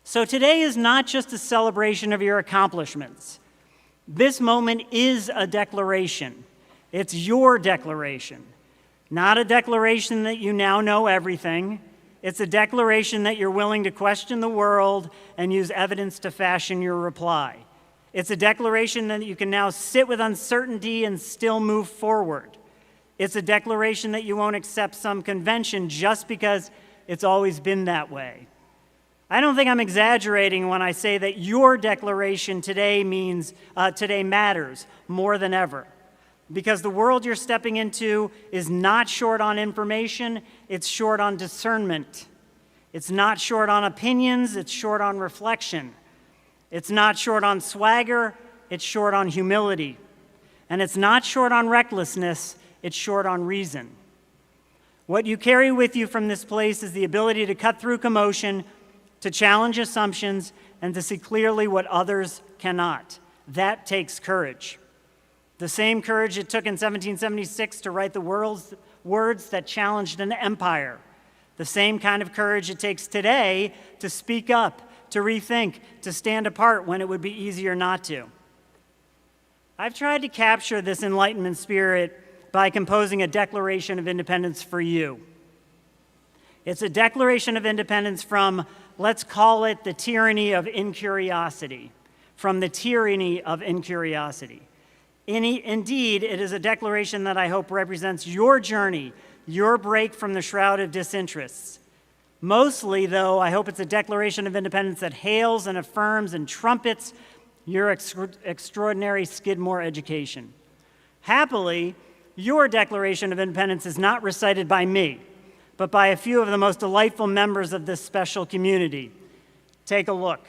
So today is not just a celebration of your accomplishments. This moment is a declaration. It's your declaration. Not a declaration that you now know everything. It's a declaration that you're willing to question the world and use evidence to fashion your reply. It's a declaration that you can now sit with uncertainty and still move forward. It's a declaration that you won't accept some convention just because it's always been that way. I don't think I'm exaggerating when I say that your declaration today matters more than ever. Because the world you're stepping into is not short on information, it's short on discernment. It's not short on opinions, it's short on reflection. It's not short on swagger, it's short on humility. And it's not short on recklessness, it's short on reason. What you carry with you from this place is the ability to cut through commotion, to challenge assumptions, and to see clearly what others cannot. That takes courage. The same courage it took in 1776 to write the words that challenged an empire. The same kind of courage it takes today to speak up, to rethink, to stand apart when it would be easier not to. I've tried to capture this Enlightenment spirit by composing a Declaration of Independence for you. It's a Declaration of Independence from, let's call it, the tyranny of incuriosity. From the tyranny of incuriosity. Indeed, it is a declaration that I hope represents your journey, your break from the shroud of disinterests. Mostly, though, I hope it's a Declaration of Independence that hails and affirms and trumpets your extraordinary Skidmore education. Happily, your Declaration of Independence is not recited by me, but by a few of the most delightful members of this special community. Take a look.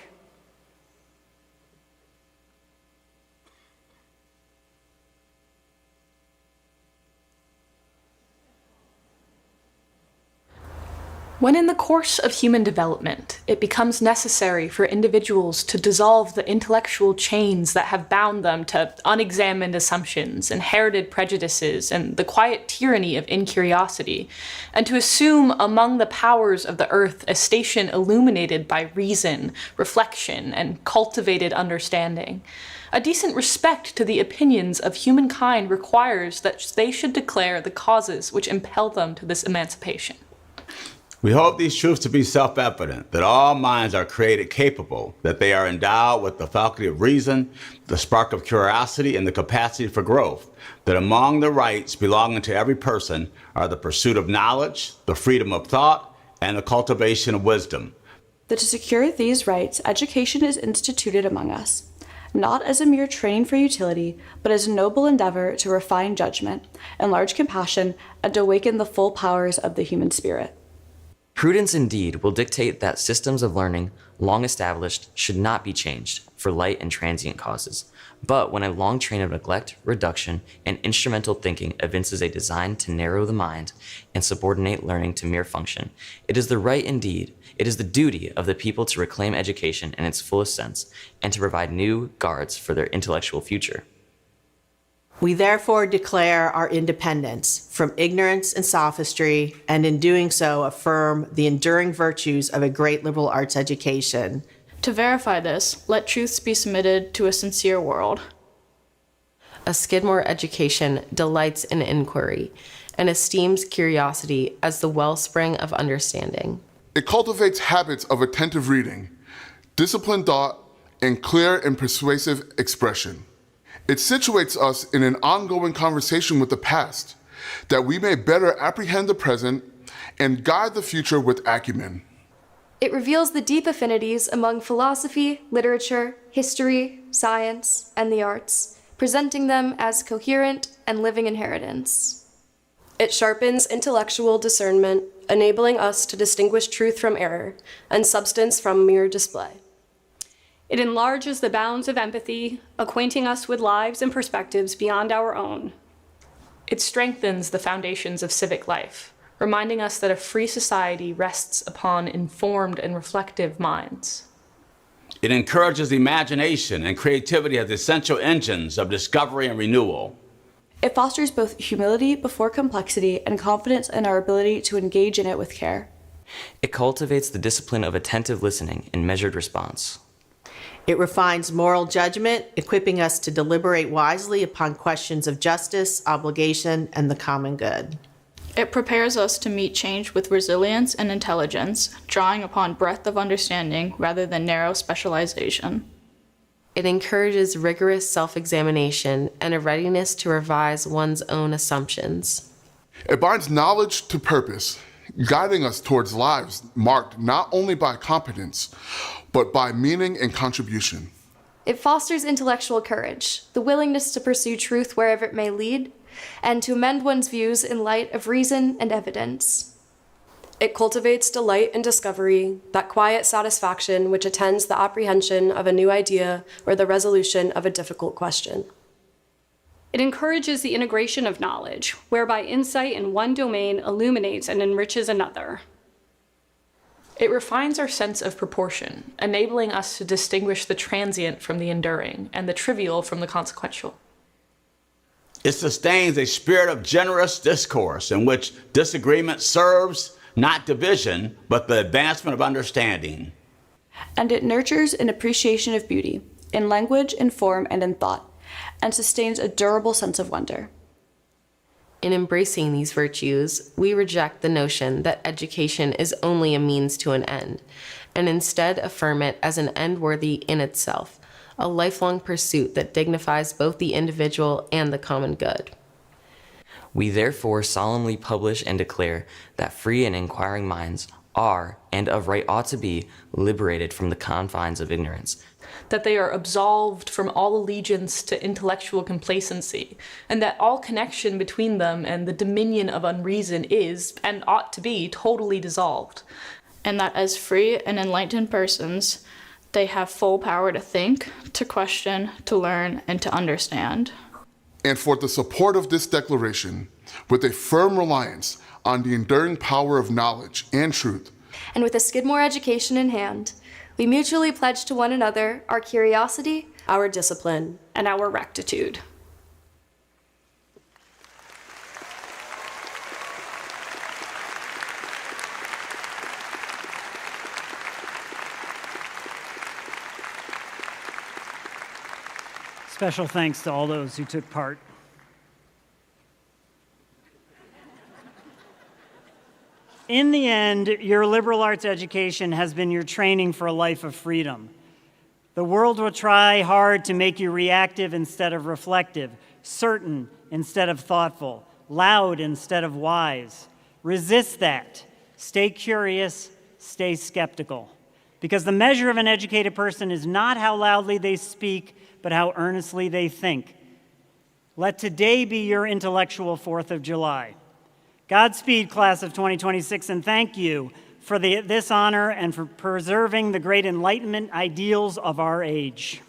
When in the course of human development, it becomes necessary for individuals to dissolve the intellectual chains that have bound them to unexamined assumptions, inherited prejudices, and the quiet tyranny of incuriosity, and to assume among the powers of the earth a station illuminated by reason, reflection, and cultivated understanding, a decent respect to the opinions of humankind requires that they should declare the causes which impel them to this emancipation. We hold these truths to be self-evident, that all minds are created capable, that they are endowed with the faculty of reason, the spark of curiosity, and the capacity for growth, that among the rights belonging to every person are the pursuit of knowledge, the freedom of thought, and the cultivation of wisdom. That to secure these rights, education is instituted among us, not as a mere training for utility, but as a noble endeavor to refine judgment, enlarge compassion, and awaken the full powers of the human spirit. Prudence indeed will dictate that systems of learning, long established, should not be changed for light and transient causes. But when a long train of neglect, reduction, and instrumental thinking evinces a design to narrow the mind and subordinate learning to mere function, it is the right indeed, it is the duty of the people to reclaim education in its fullest sense and to provide new guards for their intellectual future. We therefore declare our independence from ignorance and sophistry, and in doing so affirm the enduring virtues of a great liberal arts education. To verify this, let truths be submitted to a sincere world. A Skidmore education delights in inquiry and esteems curiosity as the wellspring of understanding. It cultivates habits of attentive reading, disciplined thought, and clear and persuasive expression. It situates us in an ongoing conversation with the past, that we may better apprehend the present and guide the future with acumen. It reveals the deep affinities among philosophy, literature, history, science, and the arts, presenting them as coherent and living inheritance. It sharpens intellectual discernment, enabling us to distinguish truth from error and substance from mere display. It enlarges the bounds of empathy, acquainting us with lives and perspectives beyond our own. It strengthens the foundations of civic life, reminding us that a free society rests upon informed and reflective minds. It encourages imagination and creativity as essential engines of discovery and renewal. It fosters both humility before complexity and confidence in our ability to engage in it with care. It cultivates the discipline of attentive listening and measured response. It refines moral judgment, equipping us to deliberate wisely upon questions of justice, obligation, and the common good. It prepares us to meet change with resilience and intelligence, drawing upon breadth of understanding rather than narrow specialization. It encourages rigorous self-examination and a readiness to revise one's own assumptions. It binds knowledge to purpose, guiding us towards lives marked not only by competence, but by meaning and contribution. It fosters intellectual courage, the willingness to pursue truth wherever it may lead, and to amend one's views in light of reason and evidence. It cultivates delight in discovery, that quiet satisfaction which attends the apprehension of a new idea or the resolution of a difficult question. It encourages the integration of knowledge, whereby insight in one domain illuminates and enriches another. It refines our sense of proportion, enabling us to distinguish the transient from the enduring and the trivial from the consequential. It sustains a spirit of generous discourse in which disagreement serves not division, but the advancement of understanding. And it nurtures an appreciation of beauty, in language, in form, and in thought, and sustains a durable sense of wonder. In embracing these virtues, we reject the notion that education is only a means to an end, and instead affirm it as an end worthy in itself, a lifelong pursuit that dignifies both the individual and the common good. We therefore solemnly publish and declare that free and inquiring minds are, and of right ought to be, liberated from the confines of ignorance, that they are absolved from all allegiance to intellectual complacency, and that all connection between them and the dominion of unreason is, and ought to be, totally dissolved. And that as free and enlightened persons, they have full power to think, to question, to learn, and to understand. And for the support of this declaration, with a firm reliance on the enduring power of knowledge and truth, And with a Skidmore education in hand, we mutually pledge to one another our curiosity, our discipline, and our rectitude. Special thanks to all those who took part. In the end, your liberal arts education has been your training for a life of freedom. The world will try hard to make you reactive instead of reflective, certain instead of thoughtful, loud instead of wise. Resist that. Stay curious, stay skeptical. Because the measure of an educated person is not how loudly they speak, but how earnestly they think. Let today be your intellectual 4th of July. Godspeed, class of 2026, and thank you for this honor and for preserving the great Enlightenment ideals of our age.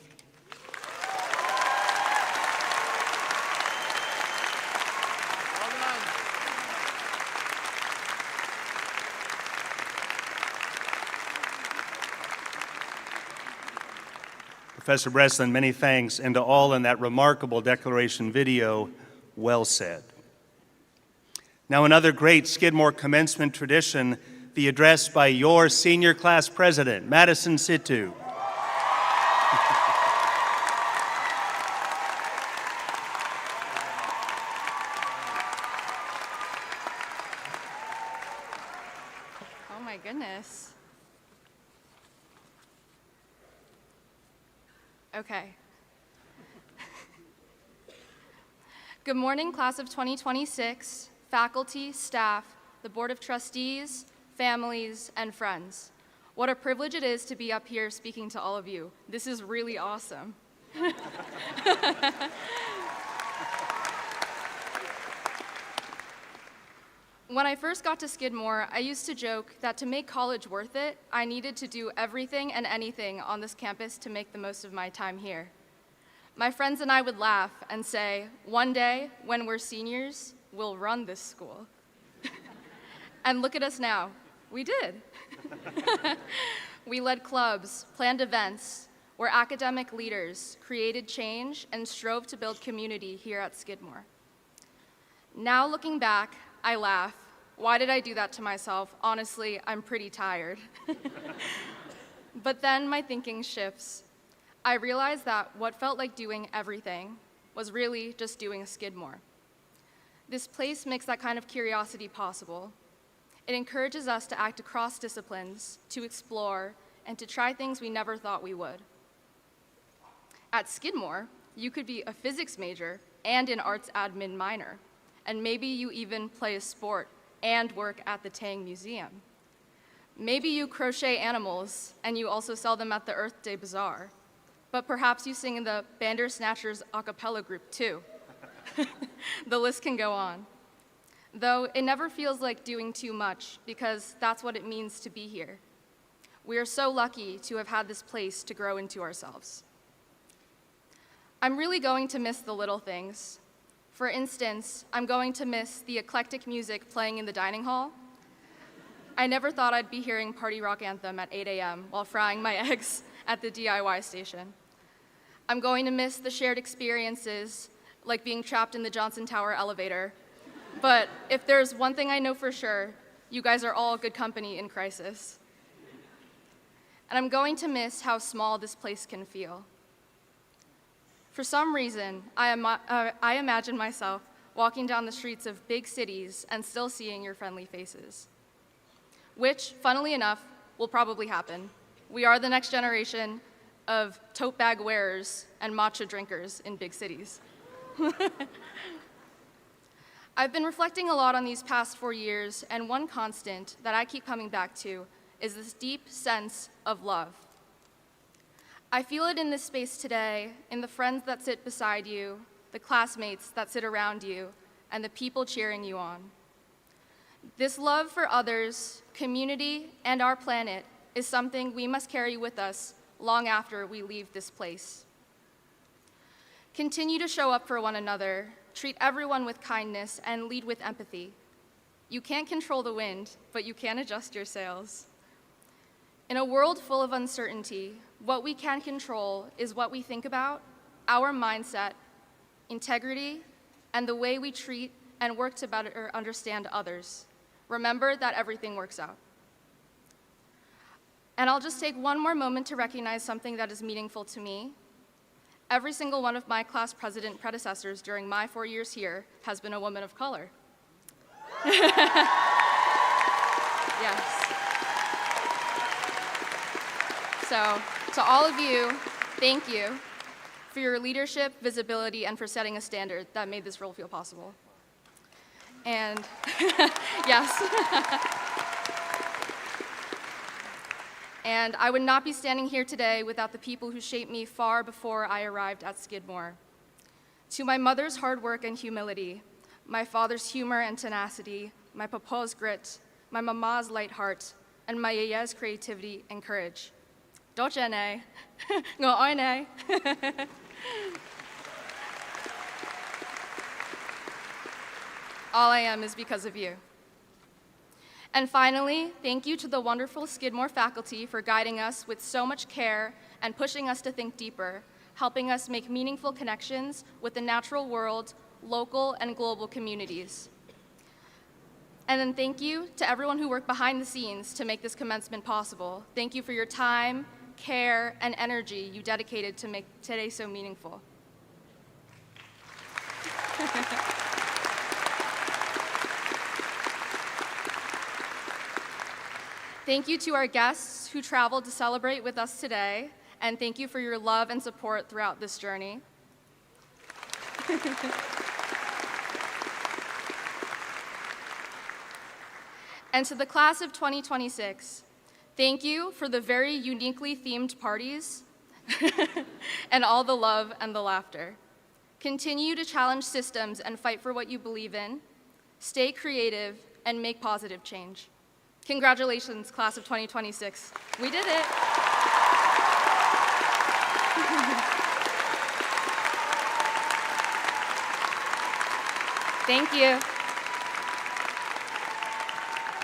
Professor Breslin, many thanks, and to all in that remarkable declaration video, well said. Now, another great Skidmore commencement tradition, the address by your senior class president, Madison Situ. Oh my goodness. Okay. Good morning, class of 2026, faculty, staff, the Board of Trustees, families, and friends. What a privilege it is to be up here speaking to all of you. This is really awesome. When I first got to Skidmore, I used to joke that to make college worth it, I needed to do everything and anything on this campus to make the most of my time here. My friends and I would laugh and say, one day, when we're seniors, we'll run this school. And look at us now. We did. We led clubs, planned events, were academic leaders, created change, and strove to build community here at Skidmore. Now looking back, I laugh. Why did I do that to myself? Honestly, I'm pretty tired. But then my thinking shifts. I realized that what felt like doing everything was really just doing Skidmore. This place makes that kind of curiosity possible. It encourages us to act across disciplines, to explore, and to try things we never thought we would. At Skidmore, you could be a physics major and an arts admin minor, and maybe you even play a sport and work at the Tang Museum. Maybe you crochet animals and you also sell them at the Earth Day Bazaar, but perhaps you sing in the Bandersnatchers a cappella group too. The list can go on. Though it never feels like doing too much because that's what it means to be here. We are so lucky to have had this place to grow into ourselves. I'm really going to miss the little things. For instance, I'm going to miss the eclectic music playing in the dining hall. I never thought I'd be hearing Party Rock Anthem at 8 a.m. while frying my eggs at the DIY station. I'm going to miss the shared experiences like being trapped in the Johnson Tower elevator. But if there's one thing I know for sure, you guys are all good company in crisis. And I'm going to miss how small this place can feel. For some reason, I imagine myself walking down the streets of big cities and still seeing your friendly faces, which, funnily enough, will probably happen. We are the next generation of tote bag wearers and matcha drinkers in big cities. I've been reflecting a lot on these past 4 years, and one constant that I keep coming back to is this deep sense of love. I feel it in this space today, in the friends that sit beside you, the classmates that sit around you, and the people cheering you on. This love for others, community, and our planet is something we must carry with us long after we leave this place. Continue to show up for one another, treat everyone with kindness, and lead with empathy. You can't control the wind, but you can adjust your sails. In a world full of uncertainty, what we can control is what we think about, our mindset, integrity, and the way we treat and work to better understand others. Remember that everything works out. And I'll just take one more moment to recognize something that is meaningful to me. Every single one of my class president predecessors during my 4 years here has been a woman of color. Yes. So, to all of you, thank you for your leadership, visibility, and for setting a standard that made this role feel possible. And, yes. And I would not be standing here today without the people who shaped me far before I arrived at Skidmore. To my mother's hard work and humility, my father's humor and tenacity, my papa's grit, my mama's light heart, and Maya's creativity and courage. Doche ne, ngō ne. All I am is because of you. And finally, thank you to the wonderful Skidmore faculty for guiding us with so much care and pushing us to think deeper, helping us make meaningful connections with the natural world, local and global communities. And then thank you to everyone who worked behind the scenes to make this commencement possible. Thank you for your time, care, and energy you dedicated to make today so meaningful. Thank you to our guests who traveled to celebrate with us today, and thank you for your love and support throughout this journey. And to the class of 2026, thank you for the very uniquely themed parties and all the love and the laughter. Continue to challenge systems and fight for what you believe in. Stay creative and make positive change. Congratulations, class of 2026. We did it. Thank you.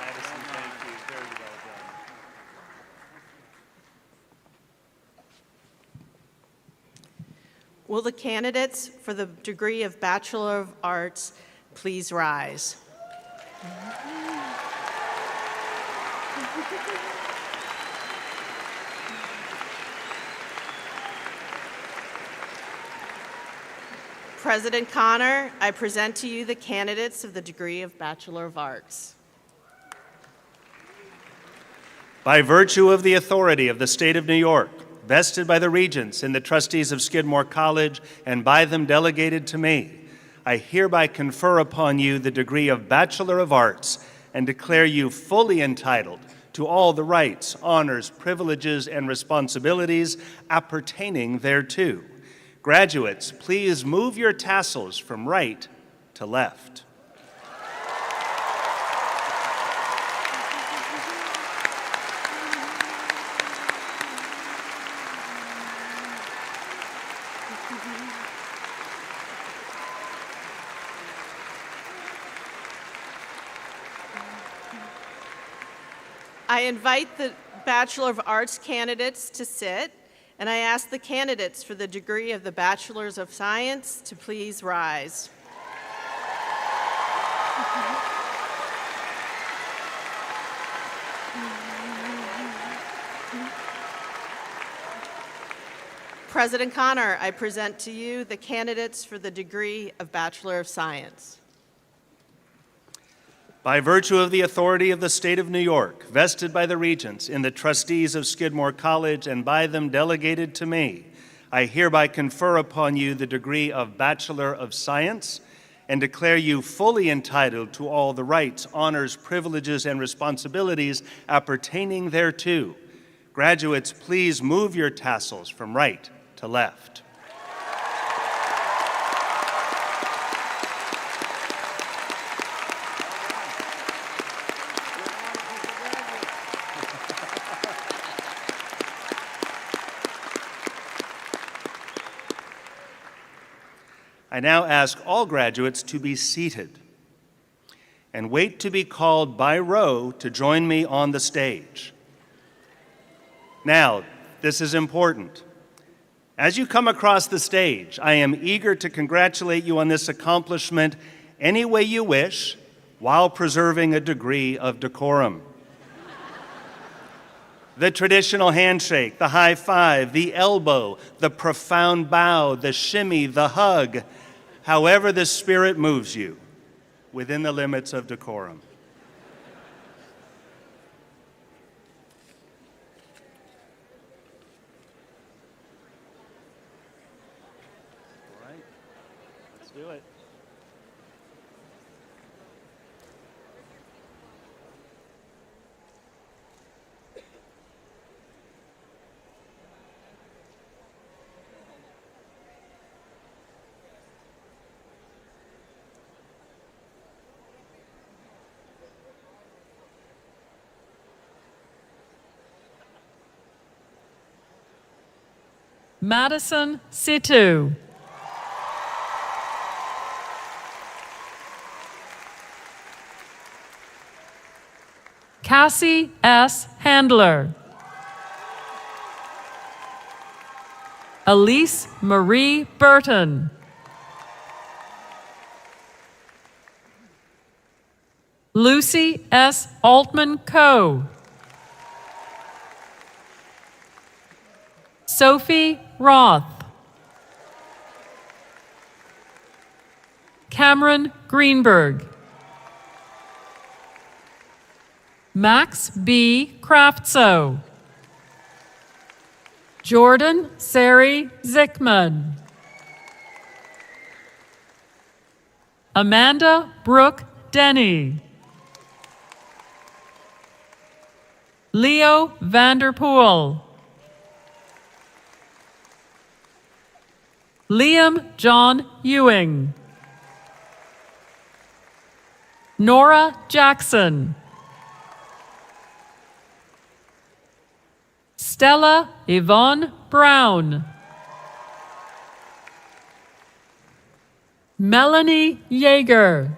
Madison, thank you. Very well done. Will the candidates for the degree of Bachelor of Arts please rise? President Connor, I present to you the candidates of the degree of Bachelor of Arts. By virtue of the authority of the State of New York, vested by the Regents and the trustees of Skidmore College and by them delegated to me, I hereby confer upon you the degree of Bachelor of Arts and declare you fully entitled to all the rights, honors, privileges, and responsibilities appertaining thereto. Graduates, please move your tassels from right to left. I invite the Bachelor of Arts candidates to sit, and I ask the candidates for the degree of the Bachelors of Science to please rise. President Connor, I present to you the candidates for the degree of Bachelor of Science. By virtue of the authority of the State of New York, vested by the Regents in the trustees of Skidmore College and by them delegated to me, I hereby confer upon you the degree of Bachelor of Science and declare you fully entitled to all the rights, honors, privileges, and responsibilities appertaining thereto. Graduates, please move your tassels from right to left. I now ask all graduates to be seated and wait to be called by row to join me on the stage. Now, this is important. As you come across the stage, I am eager to congratulate you on this accomplishment any way you wish while preserving a degree of decorum. The traditional handshake, the high five, the elbow, the profound bow, the shimmy, the hug, however the spirit moves you, within the limits of decorum. All right, let's do it. Madison Situ. Cassie S. Handler. Elise Marie Burton. Lucy S. Altman Coe. Sophie Roth. Cameron Greenberg. Max B. Kraftso. Jordan Sari Zickman. Amanda Brooke Denny. Leo Vanderpool. Liam John Ewing. Nora Jackson. Stella Yvonne Brown. Melanie Yeager.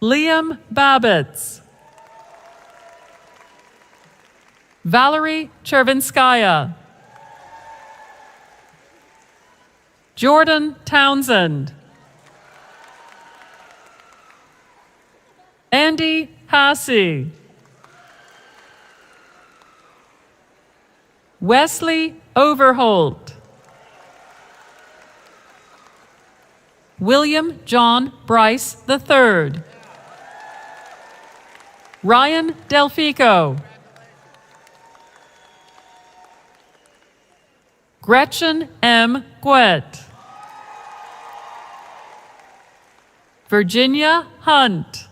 Liam Babitz. Valerie Chervinskaya. Jordan Townsend. Andy Hassey. Wesley Overholt. William John Bryce III. Ryan Delfico. Gretchen M. Gwett. Virginia Hunt.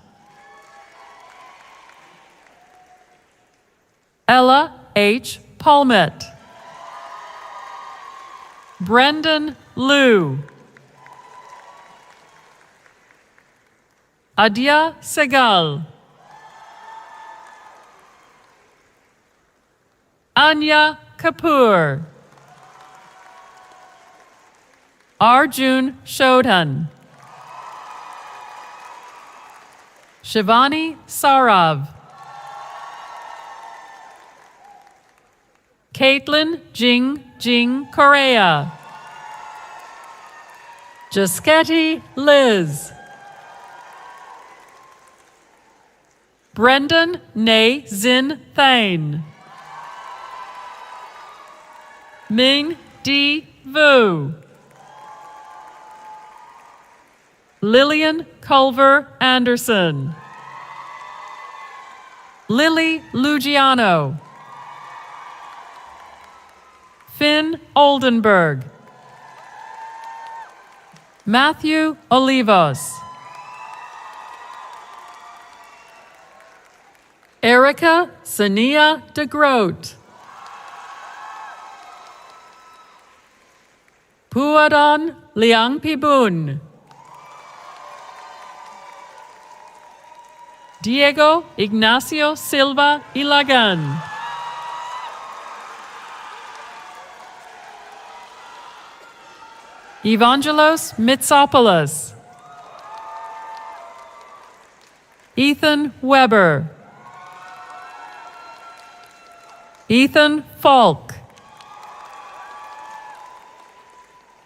Ella H. Palmett. Brendan Liu. Adia Segal. Anya Kapoor. Arjun Shodhan. Shivani Sarav. Caitlin Jing Correa. Gischetti Liz. Brendan Nay Zin Thane. Ming D. Vu. Lillian Culver Anderson. Lily Lugiano. Finn Oldenburg. Matthew Olivos. Erica Sania de Groot. Puadon Liang Pibun. Diego Ignacio Silva Ilagan. Evangelos Mitsopoulos. Ethan Weber. Ethan Falk.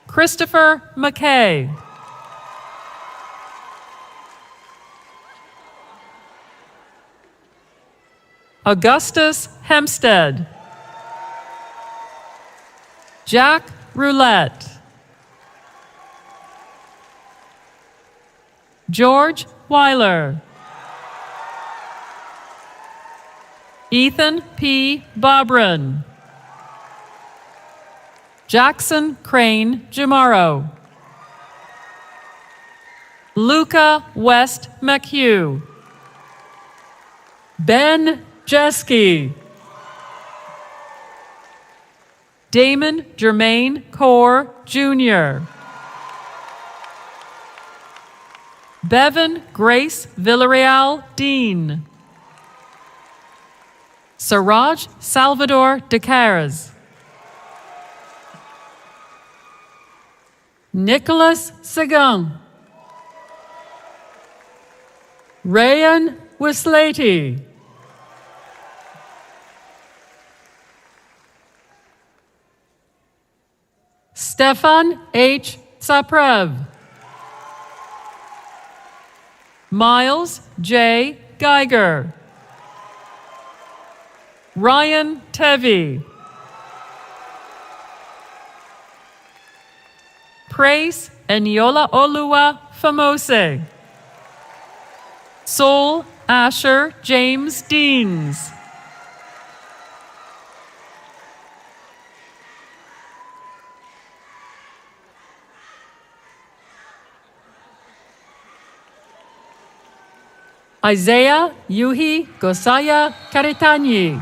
Christopher McKay. Augustus Hempstead. Jack Roulette. George Weiler. Ethan P. Bobrin. Jackson Crane Jamaro. Luca West McHugh. Ben Jeske. Damon Jermaine Core Jr. Bevan Grace Villarreal Dean. Siraj Salvador de Caras. Nicholas Sagan. Rayan Wislati. Stefan H. Tsaprev. Miles J. Geiger. Ryan Tevi. Praise Eniola Olua Famose. Sol Asher James Deans. Isaiah Yuhi Gosaya Karitani.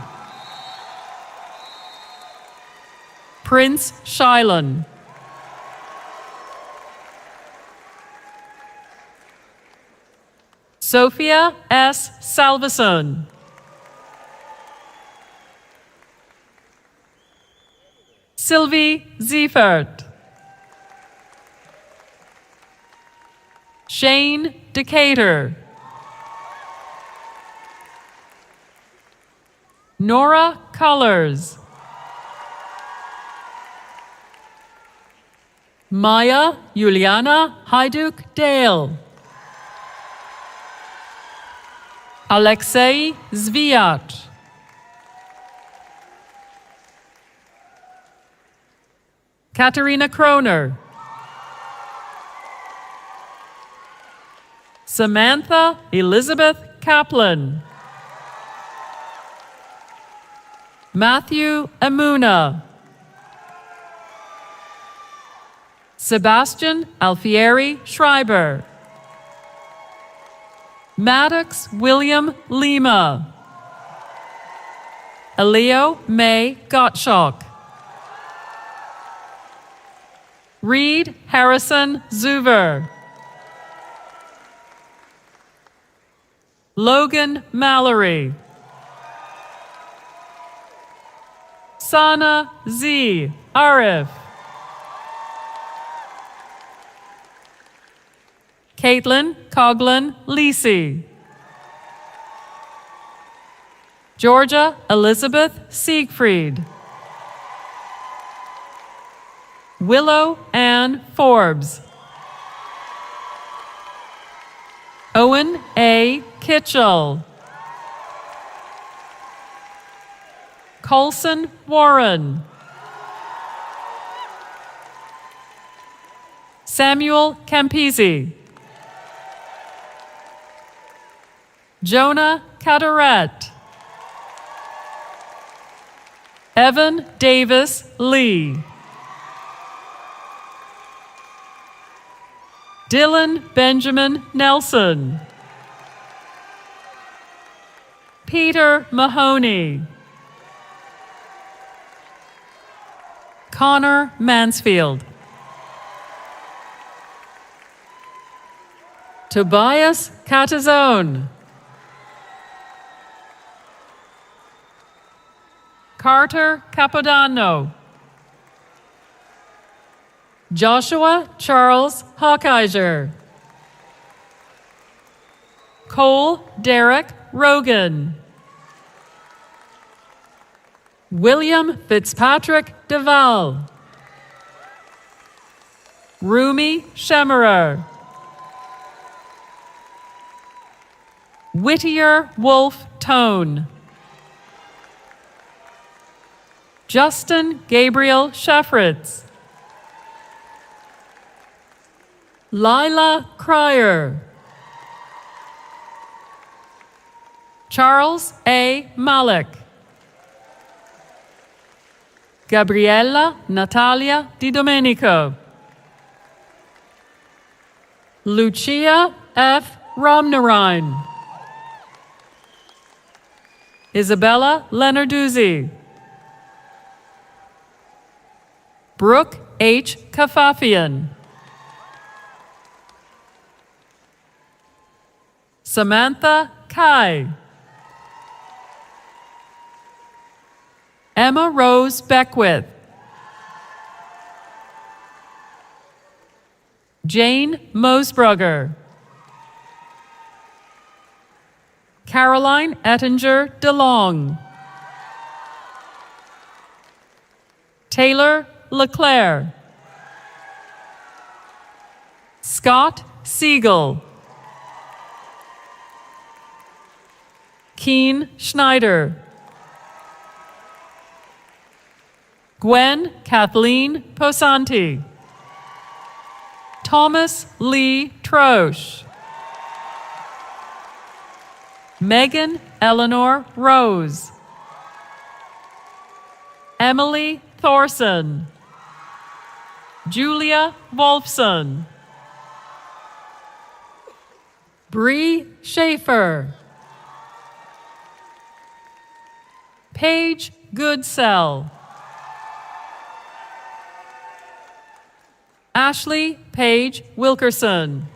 Prince Shylon. Sophia S. Salveson. Sylvie Ziefert. Shane Decatur. Nora Colors. Maya Juliana Hajduk Dale. Alexei Zviat. Katerina Kroner. Samantha Elizabeth Kaplan. Matthew Amuna. Sebastian Alfieri Schreiber. Maddox William Lima. Elio May Gottschalk. Reed Harrison Zuver. Logan Mallory. Sana Z. Arif. Caitlin Coughlin Lisi. Georgia Elizabeth Siegfried. Willow Ann Forbes. Owen A. Kitchell. Colson Warren. Samuel Campisi. Jonah Cadaret. Evan Davis Lee. Dylan Benjamin Nelson. Peter Mahoney. Connor Mansfield. Tobias Catazone. Carter Capodano. Joshua Charles Hawkeiser. Cole Derek Rogan. William Fitzpatrick Deval. Rumi Shemerer. Whittier Wolf Tone. Justin Gabriel Sheffritz. Lila Cryer. Charles A. Malik. Gabriella Natalia Di Domenico. Lucia F. Romnarine. Isabella Lenarduzzi. Brooke H. Kafafian. Samantha Kai. Emma Rose Beckwith, Jane Mosbrugger, Caroline Ettinger DeLong, Taylor LeClaire, Scott Siegel, Keen Schneider, Gwen Kathleen Posanti, Thomas Lee Troche, Megan Eleanor Rose, Emily Thorson, Julia Wolfson, Bree Schaefer, Paige Goodsell, Ashley Paige Wilkerson,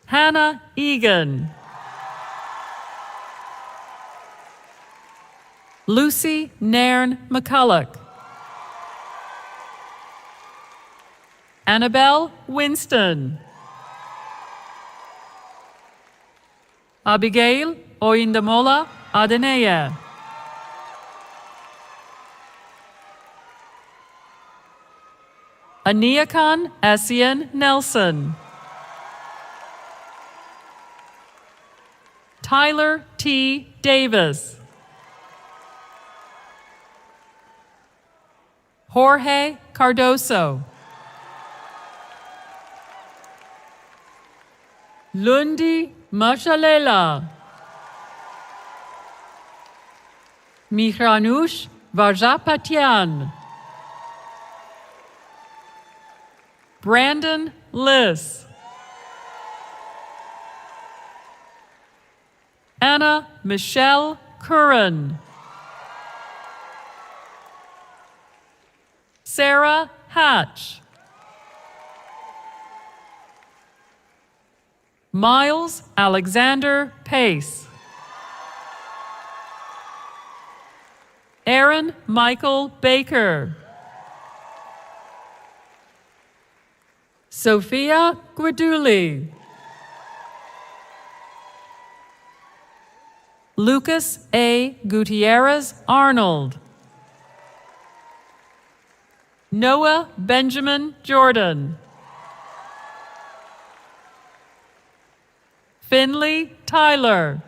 Hannah Egan, Lucy Nairn McCulloch, Annabelle Winston, Abigail Oyindamola Adeneye, Aniakan Essien Nelson, Tyler T. Davis, Jorge Cardoso, Lundi Mashalela, Mihranush Vajapatian, Brandon Liss, Anna Michelle Curran, Sarah Hatch, Miles Alexander Pace, Aaron Michael Baker, Sophia Guiduli, Lucas A. Gutierrez Arnold, Noah Benjamin Jordan, Finley Tyler,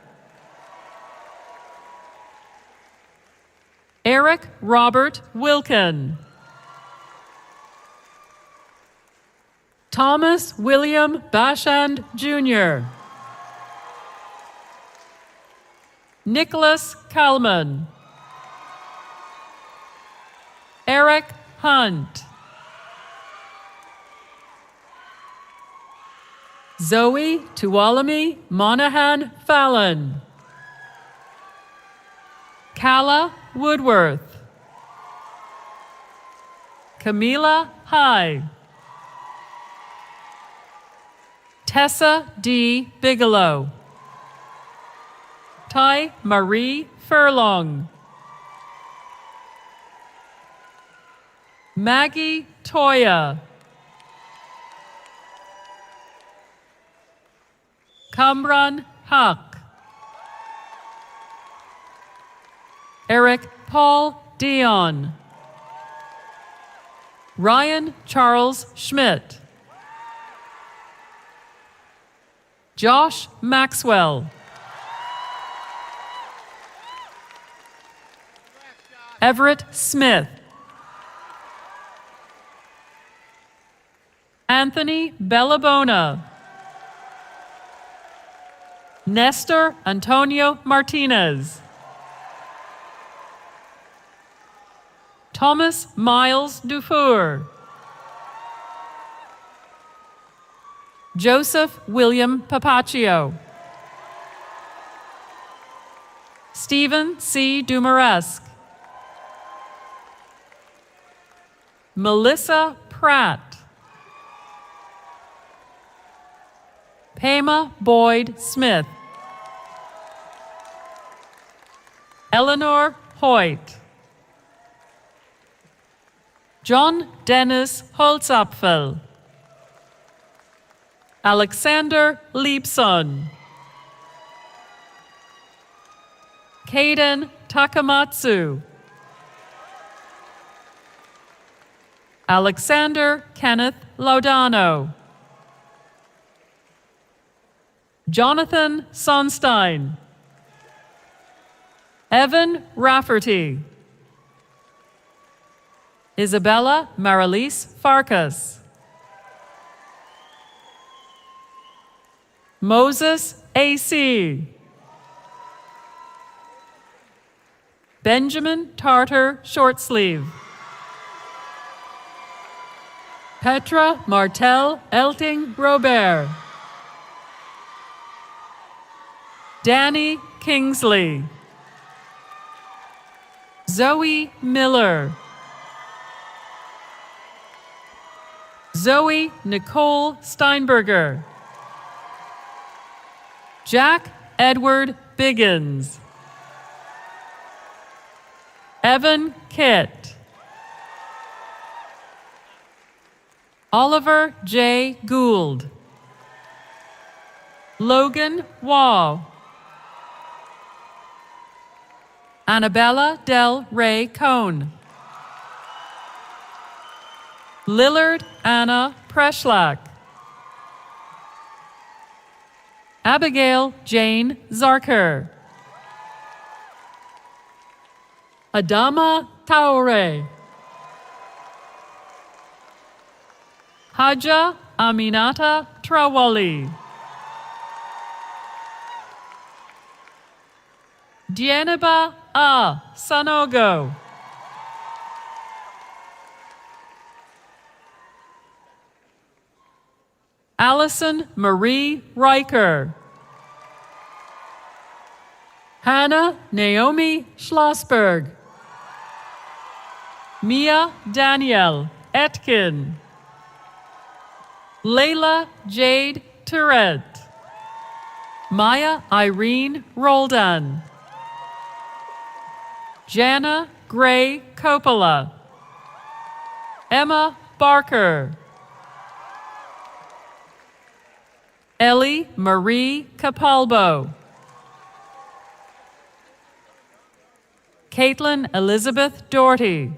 Eric Robert Wilkin, Thomas William Bashand Jr., Nicholas Kalman, Eric Hunt, Zoe Tuolumne Monahan Fallon, Kala Woodworth, Camila High, Tessa D. Bigelow, Ty Marie Furlong, Maggie Toya, Kamran Haq, Eric Paul Dion, Ryan Charles Schmidt, Josh Maxwell, Everett Smith, Anthony Bellabona, Nestor Antonio Martinez, Thomas Miles Dufour, Joseph William Papaccio, Stephen C. Dumaresque, Melissa Pratt, Pema Boyd Smith, Eleanor Hoyt. John Dennis Holzapfel. Alexander Liebson. Kaden Takamatsu. Alexander Kenneth Laudano. Jonathan Sonstein. Evan Rafferty. Isabella Marilise Farkas. Moses A.C. Benjamin Tartar Shortsleeve. Petra Martel Elting Robert. Danny Kingsley. Zoe Miller. Zoe Nicole Steinberger. Jack Edward Biggins. Evan Kitt. Oliver J. Gould. Logan Waugh. Annabella Del Rey Cohn. Lillard Anna Preschlack. Abigail Jane Zarker. Adama Taure. Haja Aminata Trawali. Dienaba A. Sanogo. Allison Marie Riker. Hannah Naomi Schlossberg. Mia Danielle Etkin. Layla Jade Tourette. Maya Irene Roldan. Jana Gray Coppola. Emma Barker. Ellie Marie Capalbo. Caitlin Elizabeth Doherty.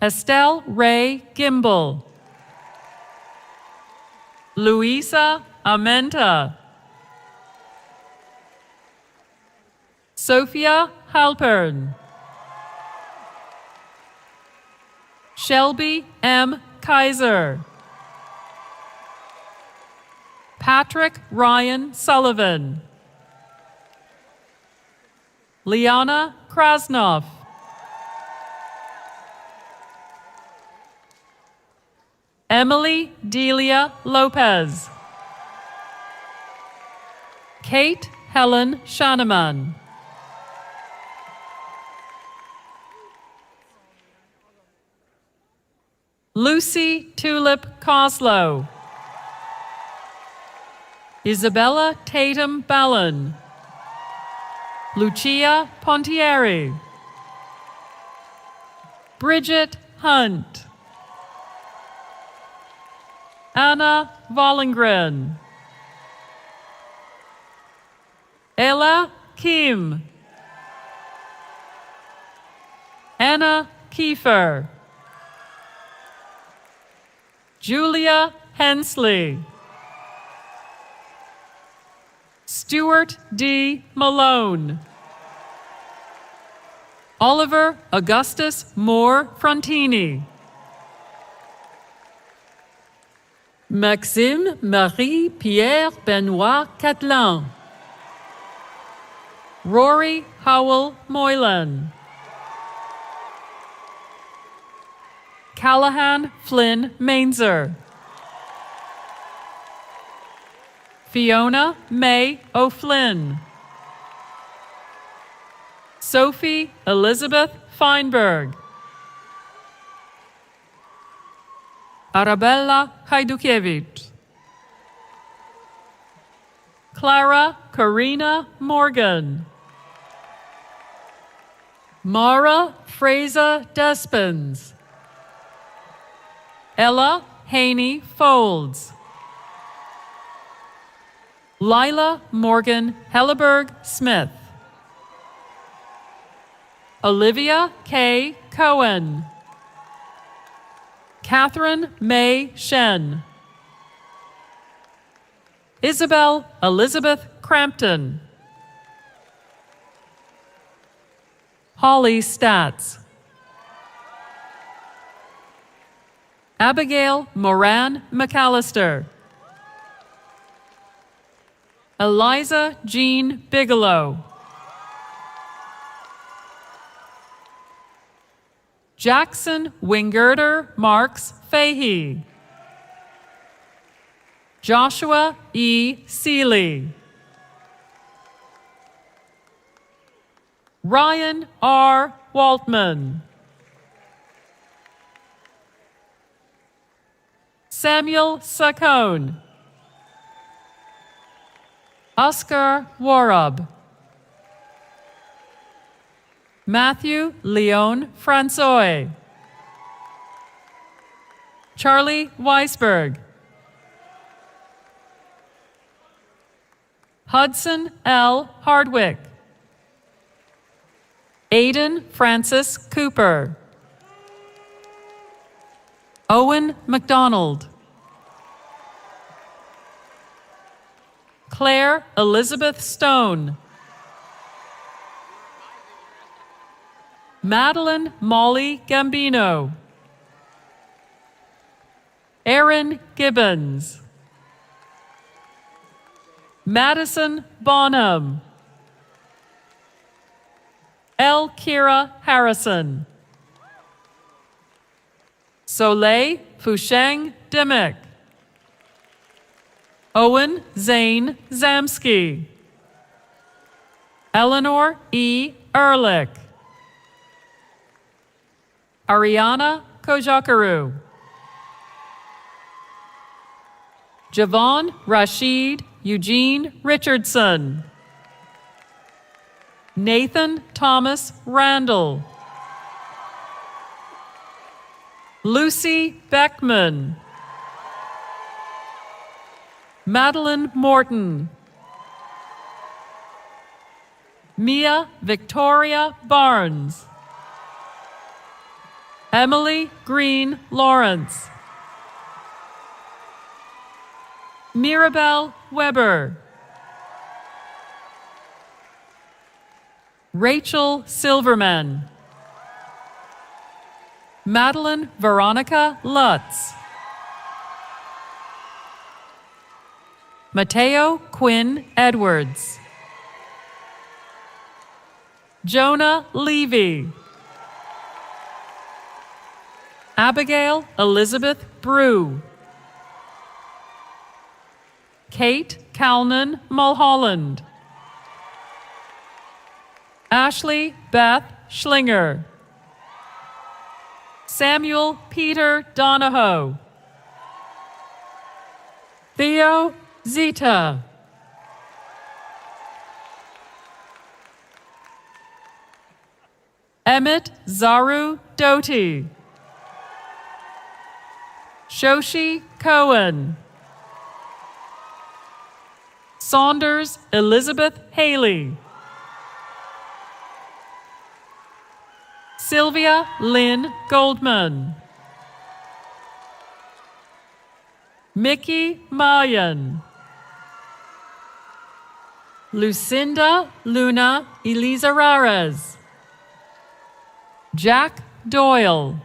Estelle Ray Gimbel. Luisa Amenta. Sophia Halpern. Shelby M. Kaiser. Patrick Ryan Sullivan. Liana Krasnov. Emily Delia Lopez. Kate Helen Shaneman. Lucy Tulip Coslow. Isabella Tatum Ballon. Lucia Pontieri. Bridget Hunt. Anna Vollengren. Ella Kim. Anna Kiefer. Julia Hensley. Stuart D. Malone. Oliver Augustus Moore Frontini. Maxime Marie Pierre Benoit Catlan. Rory Howell Moylan. Callahan Flynn Mainzer. Fiona May O'Flynn. Sophie Elizabeth Feinberg. Arabella Hajdukiewicz. Clara Karina Morgan. Mara Fraser Despens. Ella Haney Folds. Lila Morgan Helleberg Smith. Olivia K. Cohen. Catherine May Shen. Isabel Elizabeth Crampton. Holly Statz. Abigail Moran McAllister. Eliza Jean Bigelow. Jackson Wingirter Marks Fahey. Joshua E. Seeley. Ryan R. Waltman. Samuel Saccone. Oscar Warab. Matthew Leon Francois. Charlie Weisberg. Hudson L. Hardwick. Aidan Francis Cooper. Owen McDonald. Claire Elizabeth Stone. Madeline Molly Gambino. Aaron Gibbons. Madison Bonham. L. Kira Harrison. Soleil Fusheng Dimick. Owen Zane Zamsky. Eleanor E. Ehrlich. Ariana Kojakaru. Javon Rashid Eugene Richardson. Nathan Thomas Randall. Lucy Beckman. Madeline Morton. Mia Victoria Barnes. Emily Green Lawrence. Mirabelle Weber. Rachel Silverman. Madeline Veronica Lutz. Mateo Quinn Edwards. Jonah Levy. Abigail Elizabeth Brew. Kate Calnan Mulholland. Ashley Beth Schlinger. Samuel Peter Donahoe. Theo Zita. Emmett Zaru Doty. Shoshi Cohen. Saunders Elizabeth Haley. Sylvia Lynn Goldman. Mickey Mayan. Lucinda Luna Elizararez. Jack Doyle.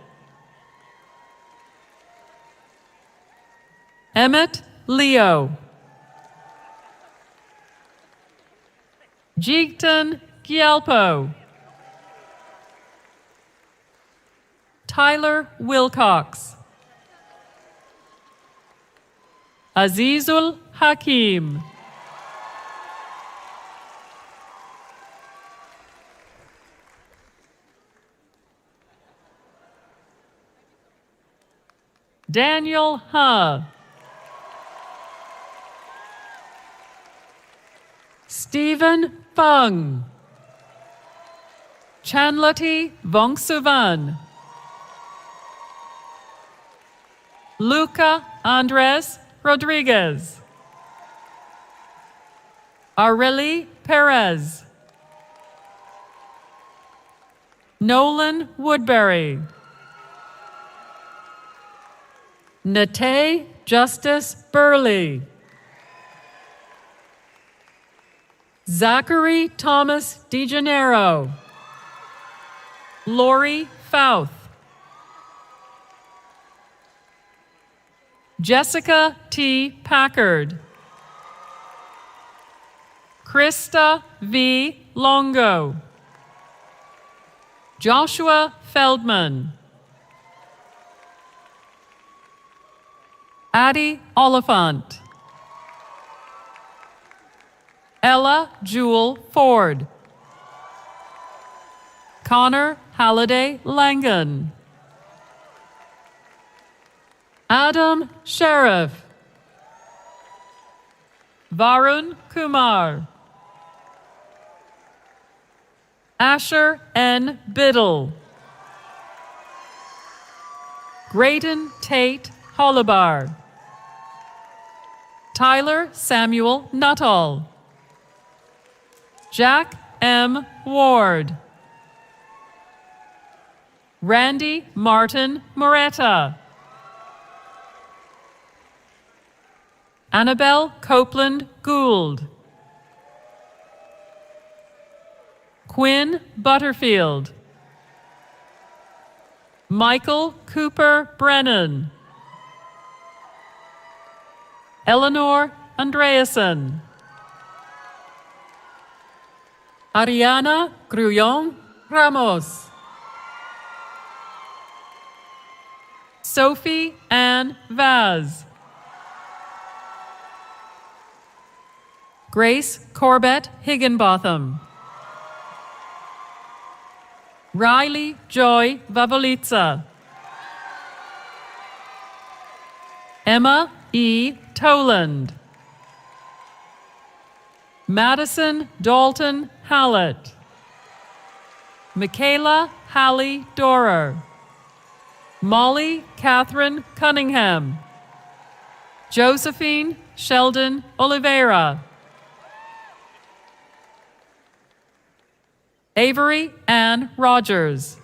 Emmett Leo. Jigton Gialpo. Tyler Wilcox. Azizul Hakim. Daniel Ha. Stephen Fung. Chanlati Vongsuvan. Luca Andres Rodriguez. Areli Perez. Nolan Woodbury. Nate Justice Burley. Zachary Thomas DeGennaro. Lori Fouth. Jessica T. Packard. Krista V. Longo. Joshua Feldman. Addie Oliphant. Ella Jewel Ford. Connor Halliday Langan. Adam Sheriff. Varun Kumar. Asher N. Biddle. Graydon Tate Holibar. Tyler Samuel Nuttall. Jack M. Ward. Randy Martin Moretta. Annabelle Copeland Gould. Quinn Butterfield. Michael Cooper Brennan. Eleanor Andreasen. Ariana Grullon Ramos. Sophie Ann Vaz. Grace Corbett Higginbotham. Riley Joy Vavolitza. Emma E. Toland. Madison Dalton Hallett. Michaela Hallie Dorer. Molly Catherine Cunningham. Josephine Sheldon Oliveira. Avery Ann Rogers.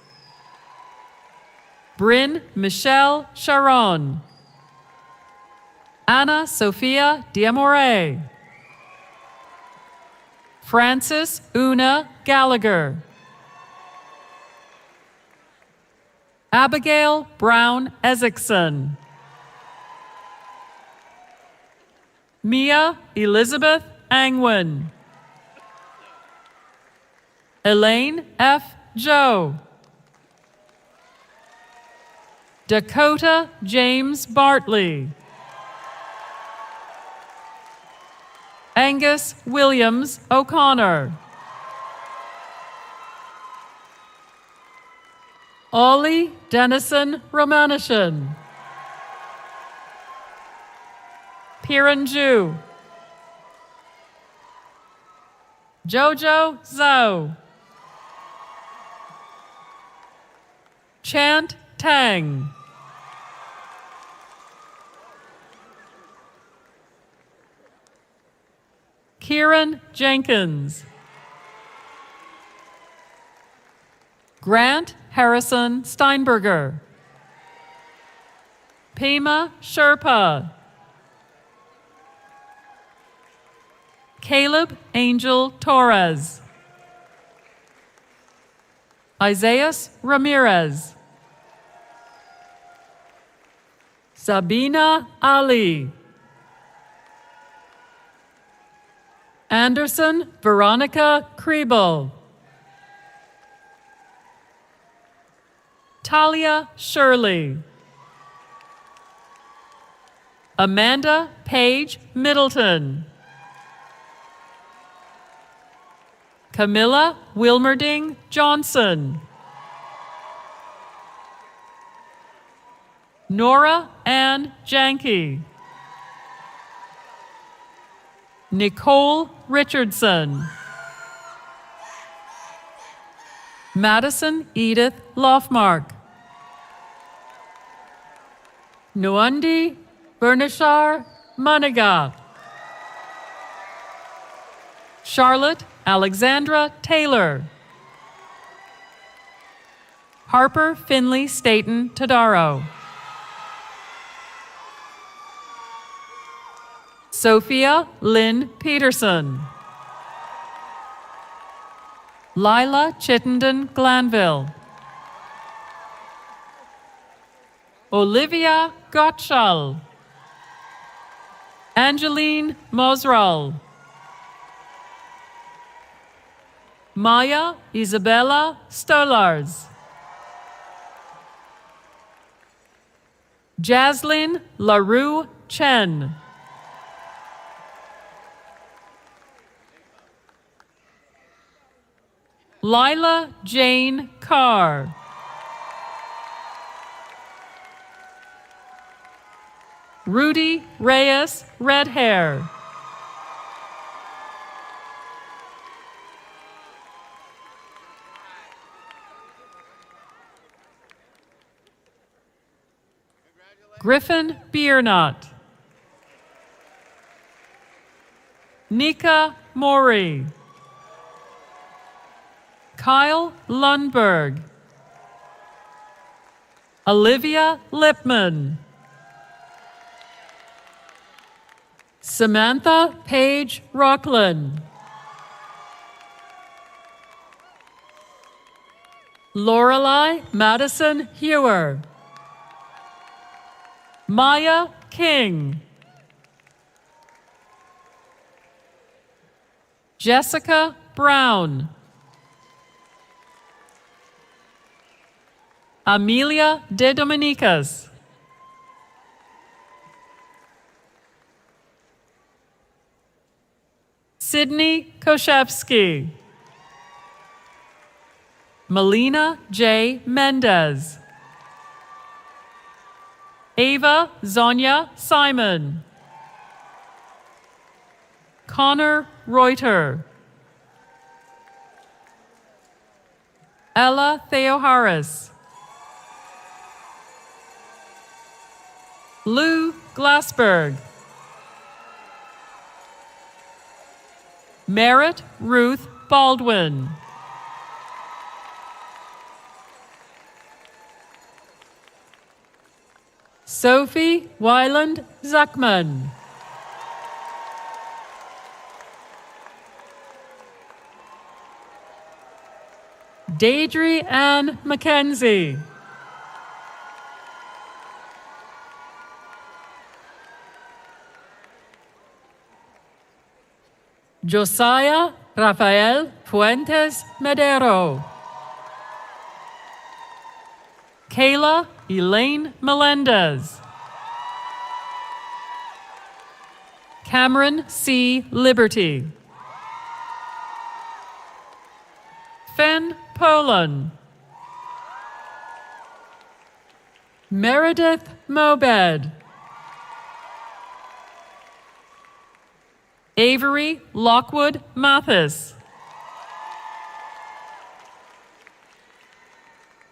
Bryn Michelle Sharon. Anna Sophia Diamore. Francis Una Gallagher. Abigail Brown Ezekson. Mia Elizabeth Angwin. Elaine F. Joe. Dakota James Bartley. Angus Williams O'Connor. Ollie Dennison Romanishin. Piran Ju. Jojo Zhou. Chant Tang. Kieran Jenkins. Grant Harrison Steinberger. Pema Sherpa. Caleb Angel Torres. Isaias Ramirez. Sabina Ali. Anderson Veronica Kriebel. Talia Shirley. Amanda Page Middleton. Camilla Wilmerding Johnson. Nora Ann Janke. Nicole Richardson. Madison Edith Lofmark. Nuundi Bernashar Maniga. Charlotte Alexandra Taylor. Harper Finley Staten Tadaro. Sophia Lynn Peterson. Lila Chittenden Glanville. Olivia Gottschall. Angeline Mosral. Maya Isabella Stolars. Jaslyn LaRue Chen. Lila Jane Carr. Rudy Reyes Redhair. Griffin Biernot. Nika Mori. Kyle Lundberg. Olivia Lipman. Samantha Page Rockland. Lorelei Madison Hewer. Maya King. Jessica Brown. Amelia De Dominicas. Sydney Koshevsky. Melina J. Mendez. Ava Zonia Simon. Connor Reuter. Ella Theoharis. Lou Glassberg. Merritt Ruth Baldwin. Sophie Weiland Zuckman. Deidre Ann McKenzie. Josiah Rafael Fuentes Medero. Kayla Elaine Melendez. Cameron C. Liberty. Fen Polan. Meredith Mobed. Avery Lockwood Mathis.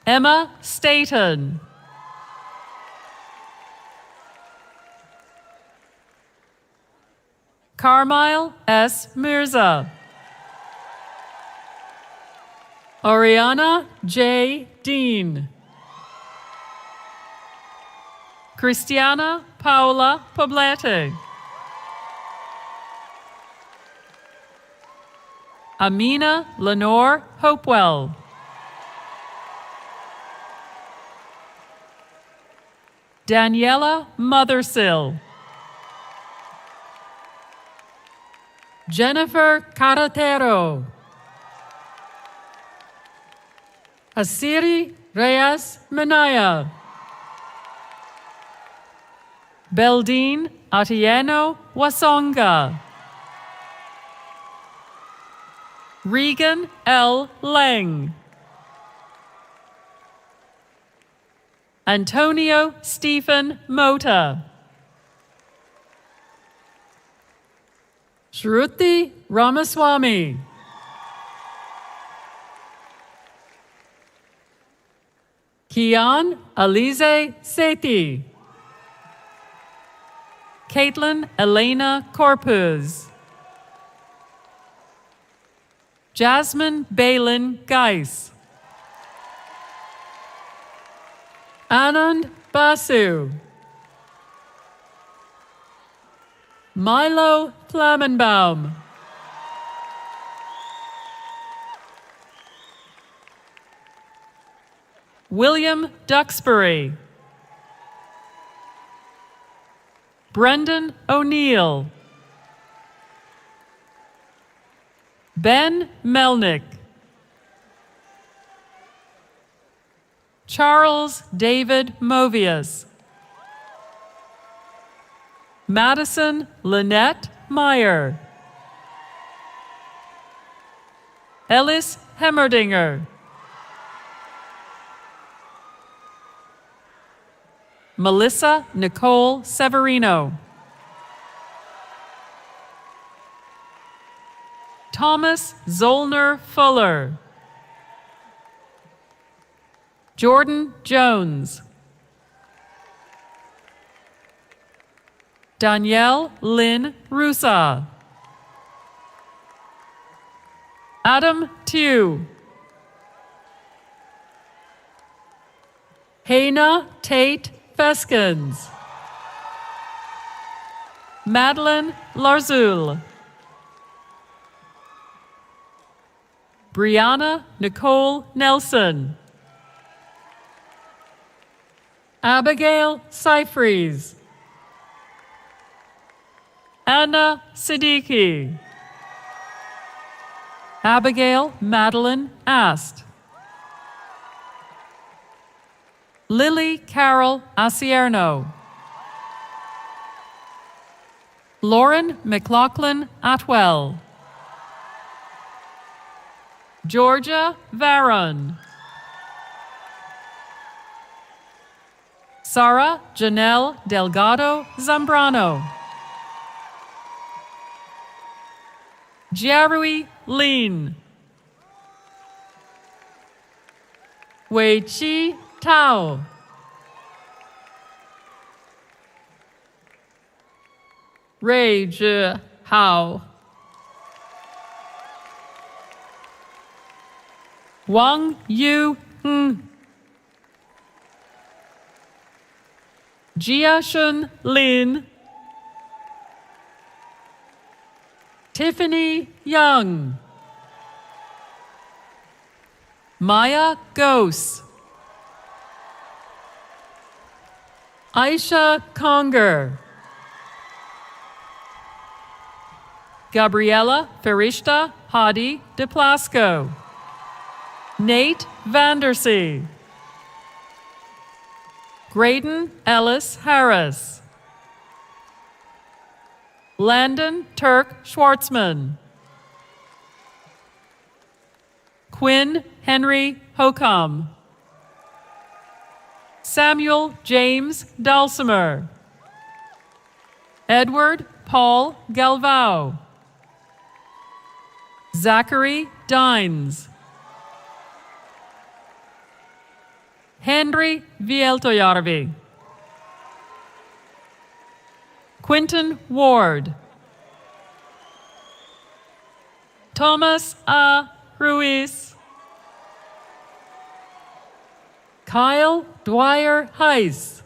Emma Staton. Carmile S. Mirza. Oriana J. Dean. Cristiana Paula Poblete. Amina Lenore Hopewell. Daniela Mothersill. Jennifer Carretero. Asiri Reyes Menaya. Beldine Atieno Wasonga. Regan L. Lang. Antonio Stephen Mota. Shruti Ramaswamy. Kian Alize Sethi. Caitlin Elena Corpus. Jasmine Balin Geis. Anand Basu. Milo Flammenbaum. William Duxbury. Brendan O'Neill. Ben Melnick. Charles David Movius. Madison Lynette Meyer. Ellis Hemmerdinger. Melissa Nicole Severino. Thomas Zollner Fuller. Jordan Jones. Danielle Lynn Rusa. Adam Tew. Hannah Tate Feskins. Madeline Larzul. Brianna Nicole Nelson. Abigail Seifries. Anna Siddiqui. Abigail Madeline Ast. Lily Carol Asierno. Lauren McLaughlin Atwell. Georgia Varon. Sara Janelle Delgado Zambrano. Jiarui Lin. Wei Chi Tao. Ray Zhi Hao. Wang Yu Ng. Jiashun Lin. Tiffany Young. Maya Gose. Aisha Conger. Gabriella Ferishta Hadi de Plasco. Nate Vandersea. Graydon Ellis Harris. Landon Turk Schwartzman. Quinn Henry Hocum. Samuel James Dulcimer. Edward Paul Galvao. Zachary Dines. Henry Vieltojärvi. Quinton Ward. Thomas A. Ruiz. Kyle Dwyer Heiss.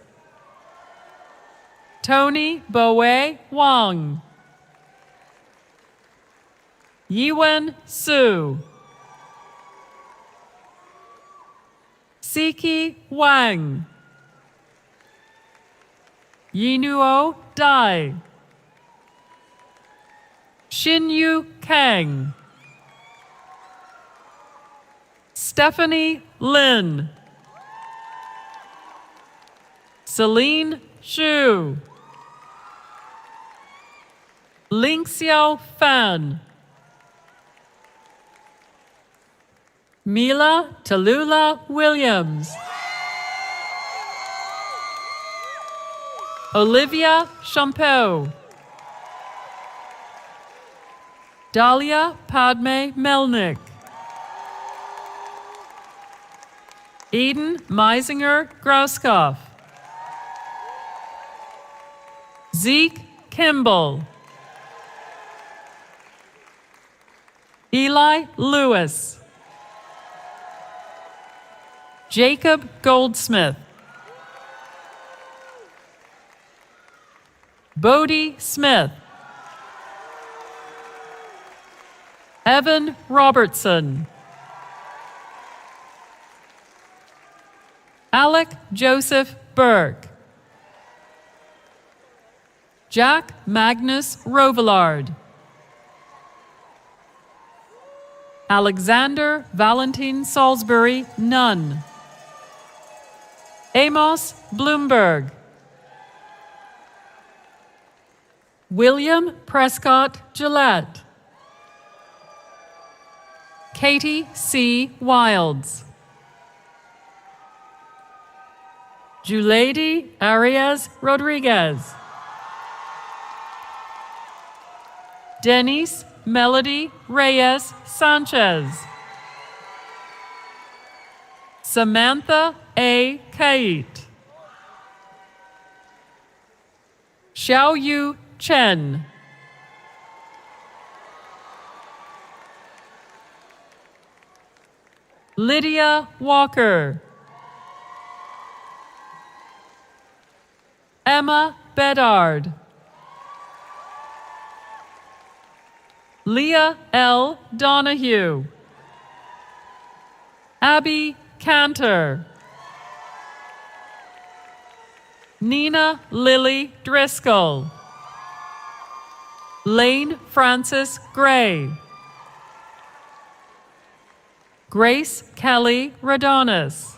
Tony Bowe Wang. Yiwen Su. Siki Wang. Yinuo Dai. Xinyu Kang. Stephanie Lin. Celine Xu. Ling Xiao Fan. Mila Tallulah Williams. Olivia Champeau. Dahlia Padme Melnick. Eden Meisinger Grauskopf. Zeke Kimball. Eli Lewis. Jacob Goldsmith. Bodie Smith. Evan Robertson. Alec Joseph Burke. Jack Magnus Rovillard. Alexander Valentin Salisbury Nunn. Amos Bloomberg. William Prescott Gillette. Katie C. Wilds. Julady Arias Rodriguez. Denise Melody Reyes Sanchez. Samantha A. Kait. Xiaoyu Chen. Lydia Walker. Emma Bedard. Leah L. Donahue. Abby Cantor. Nina Lily Driscoll. Lane Francis Gray. Grace Kelly Radonis.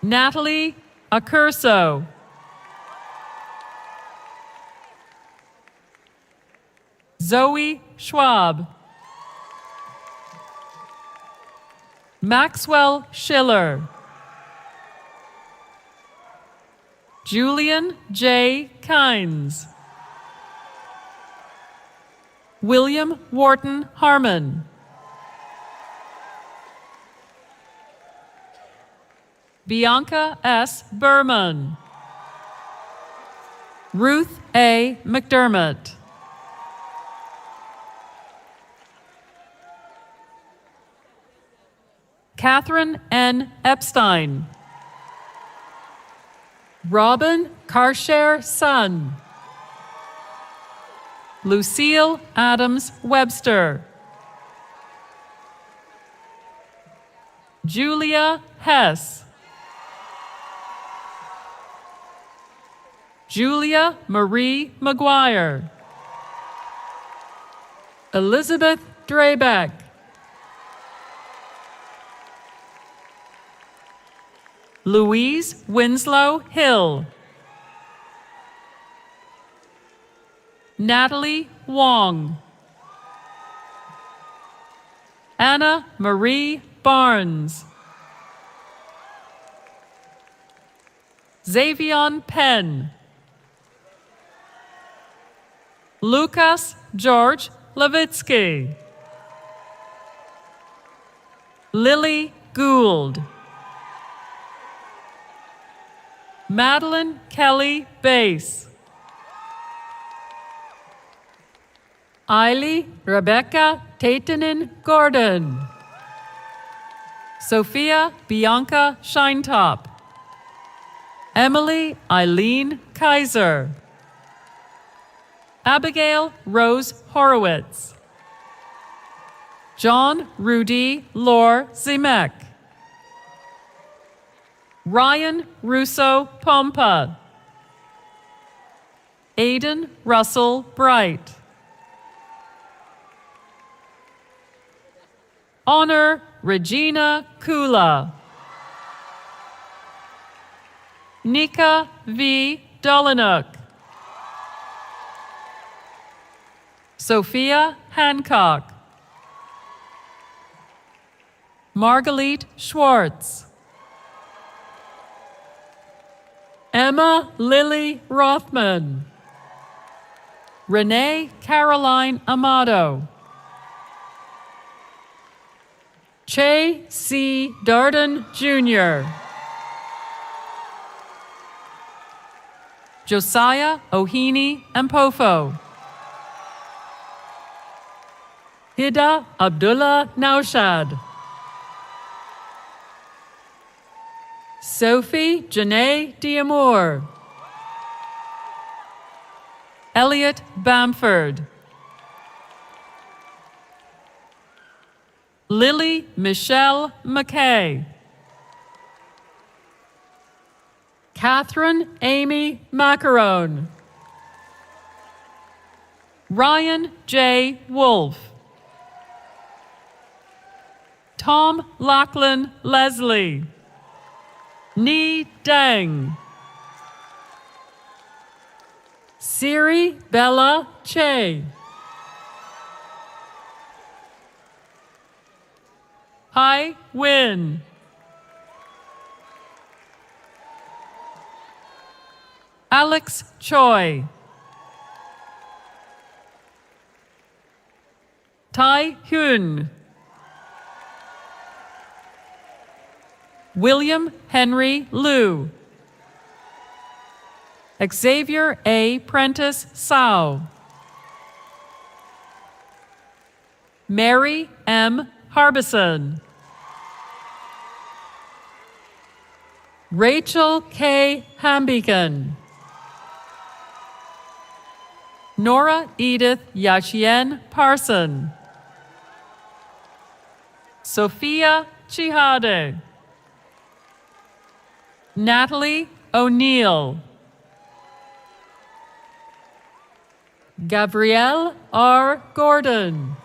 Natalie Accurso. Zoe Schwab. Maxwell Schiller. Julian J. Kynes. William Wharton Harmon. Bianca S. Berman. Ruth A. McDermott. Catherine N. Epstein. Robin Carshare Sun. Lucille Adams Webster. Julia Hess. Julia Marie McGuire. Elizabeth Draybeck. Louise Winslow Hill. Natalie Wong. Anna Marie Barnes. Xavion Penn. Lucas George Levitsky. Lily Gould. Madeline Kelly Bass. Eily Rebecca Taitanen Gordon. Sophia Bianca Shinetop. Emily Eileen Kaiser. Abigail Rose Horowitz. John Rudy Lore Zemek. Ryan Russo Pompa. Aidan Russell Bright. Honor Regina Kula. Nika V. Dolenuk. Sophia Hancock. Marguerite Schwartz. Emma Lily Rothman. Renee Caroline Amato. Che C. Darden, Jr. Josiah Ohini Mpofo. Hida Abdullah Naushad. Sophie Janae Diamour. Elliot Bamford. Lily Michelle McKay. Catherine Amy Macaron. Ryan J. Wolfe. Tom Lachlan Leslie. Ni Deng. Siri Bella Che. Hai Win. Alex Choi. Tai Hyun. William Henry Liu. Xavier A. Prentice Sao. Mary M. Harbison. Rachel K. Hambeacon. Nora Edith Yachien Parson. Sophia Chihade. Natalie O'Neill. Gabrielle R. Gordon.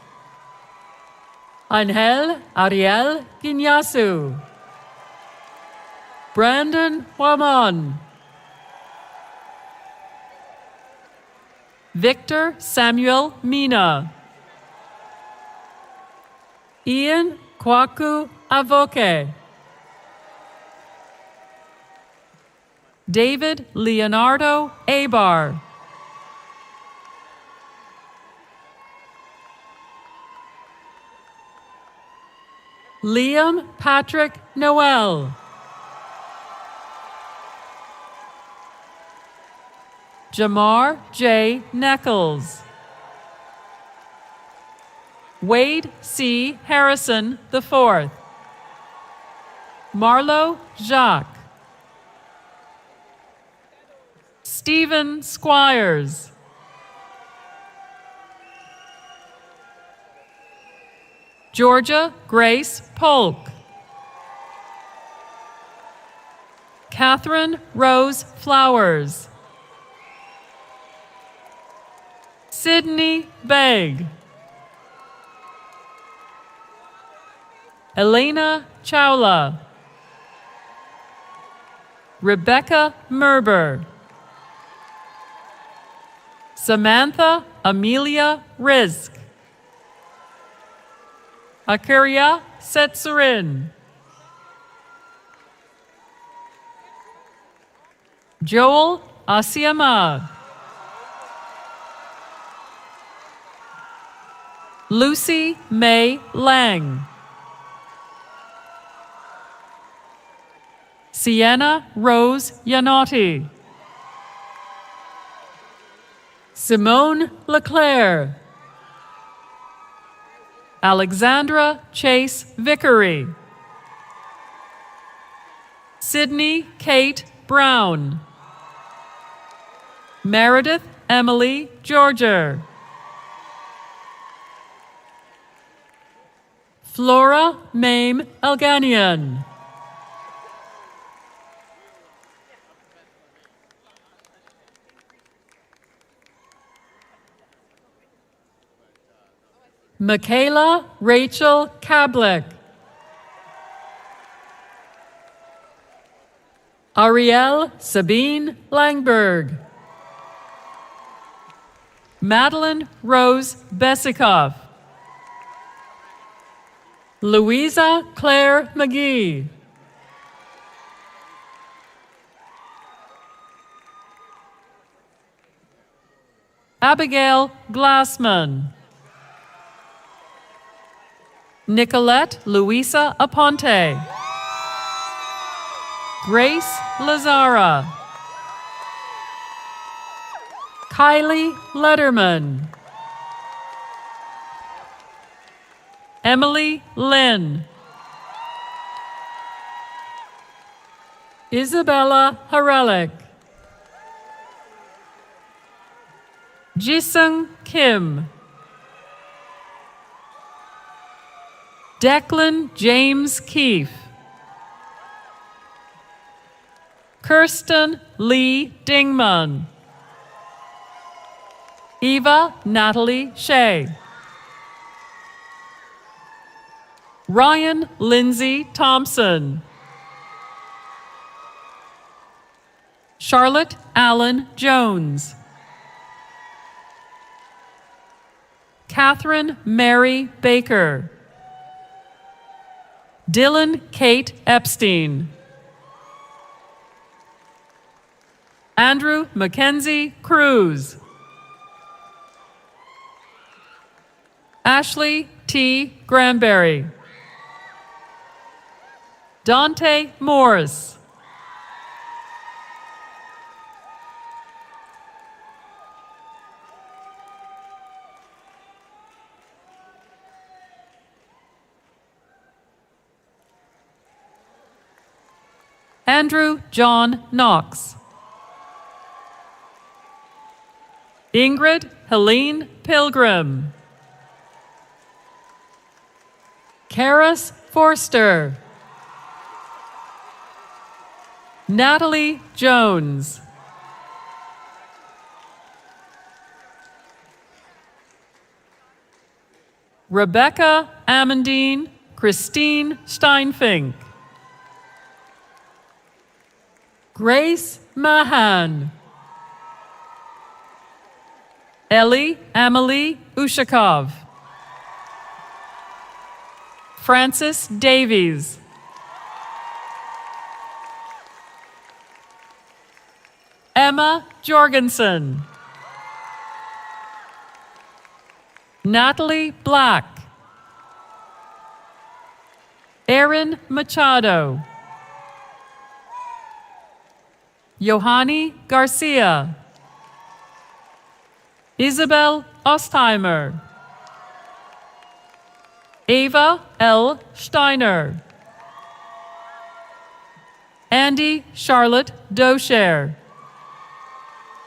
Angel Ariel Guignasu. Brandon Waman. Victor Samuel Mina. Ian Kwaku Avoke. David Leonardo Abar. Liam Patrick Noel. Jamar J. Neckles. Wade C. Harrison IV. Marlo Jacques. Stephen Squires. Georgia Grace Polk. Catherine Rose Flowers. Sydney Begg. Elena Chawla. Rebecca Merber. Samantha Amelia Rizk. Akaria Setsurin. Joel Asiama. Lucy May Lang. Sienna Rose Yanotti. Simone Leclerc. Alexandra Chase Vickery. Sydney Kate Brown. Meredith Emily Georger. Flora Mame Elganian. Michaela Rachel Kablick. Ariel Sabine Langberg. Madeline Rose Besikoff. Louisa Claire McGee. Abigail Glassman. Nicolette Luisa Aponte. Grace Lazara. Kylie Letterman. Emily Lynn. Isabella Harelick. Jisung Kim. Declan James Keefe. Kirsten Lee Dingman. Eva Natalie Shea. Ryan Lindsay Thompson. Charlotte Allen Jones. Catherine Mary Baker. Dylan Kate Epstein. Andrew Mackenzie Cruz. Ashley T. Granberry. Dante Morse. Andrew John Knox. Ingrid Helene Pilgrim. Karis Forster. Natalie Jones. Rebecca Amandine Christine Steinfink. Grace Mahan. Ellie Amelie Ushakov. Francis Davies. Emma Jorgensen. Natalie Black. Erin Machado. Yohani Garcia. Isabel Ostheimer. Ava L. Steiner. Andy Charlotte Doshare.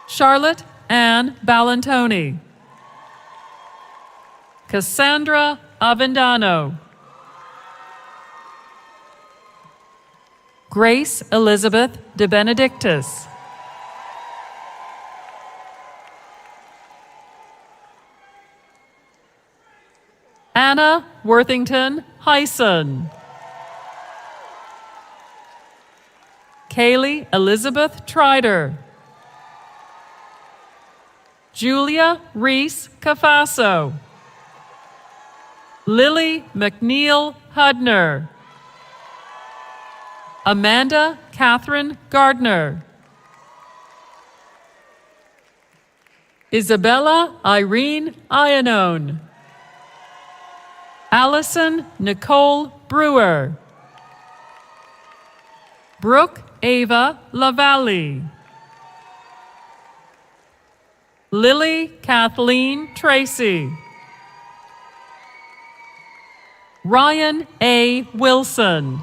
Charlotte Ann Ballantoni. Cassandra Avendano. Grace Elizabeth de Benedictus. Anna Worthington Hyson. Kaylee Elizabeth Trider. Julia Reese Cafaso. Lily McNeil Hudner. Amanda Catherine Gardner. Isabella Irene Iannone. Allison Nicole Brewer. Brooke Ava Lavallee. Lily Kathleen Tracy. Ryan A. Wilson.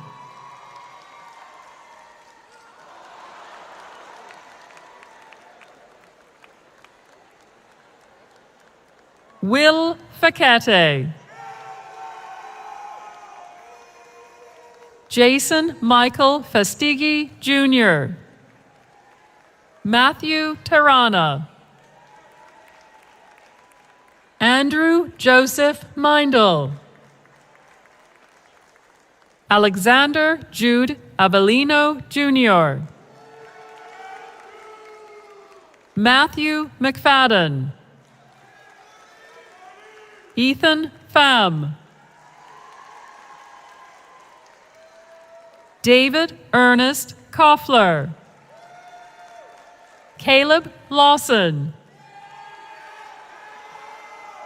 Will Facete. Jason Michael Fastighi, Jr. Matthew Tarana. Andrew Joseph Mindel. Alexander Jude Avellino, Jr. Matthew McFadden. Ethan Pham. David Ernest Koffler. Caleb Lawson.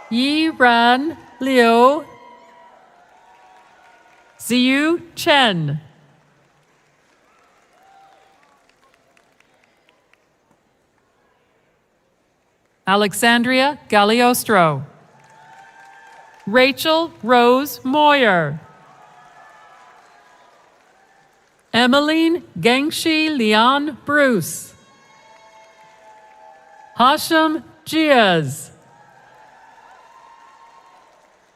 Yi Ran Liu, Ziyu Chen, Alexandria Galiostro, Rachel Rose Moyer, Emmeline Gengshi Lian Bruce, Hashim Giaz,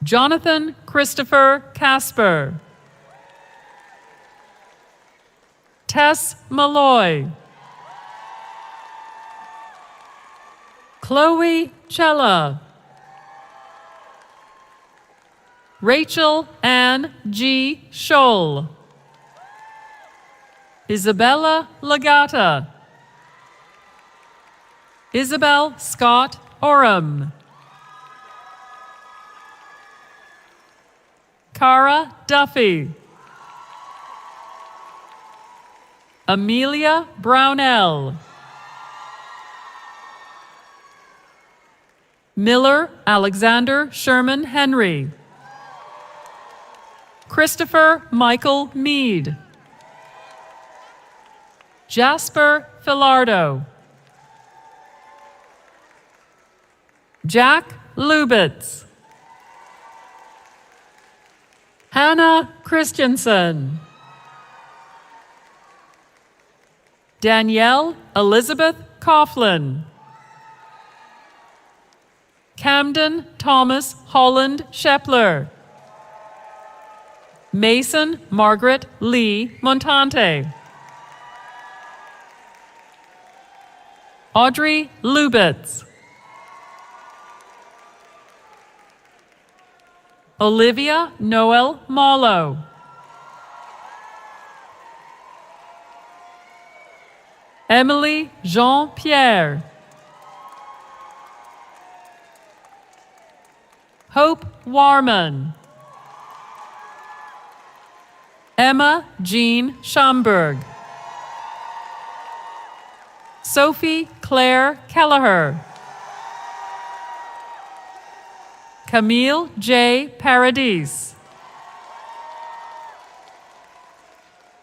Jonathan Christopher Casper, Tess Malloy, Chloe Chella, Rachel Ann G. Scholl, Isabella Legata, Isabel Scott Oram, Cara Duffy, Amelia Brownell, Miller Alexander Sherman Henry, Christopher Michael Mead, Jasper Filardo, Jack Lubitz, Hannah Christensen, Danielle Elizabeth Coughlin, Camden Thomas Holland Shepler, Mason Margaret Lee Montante, Audrey Lubitz, Olivia Noel Mallow, Emily Jean-Pierre, Hope Warman, Emma Jean Schomburg, Sophie Claire Kelleher, Camille J. Paradis,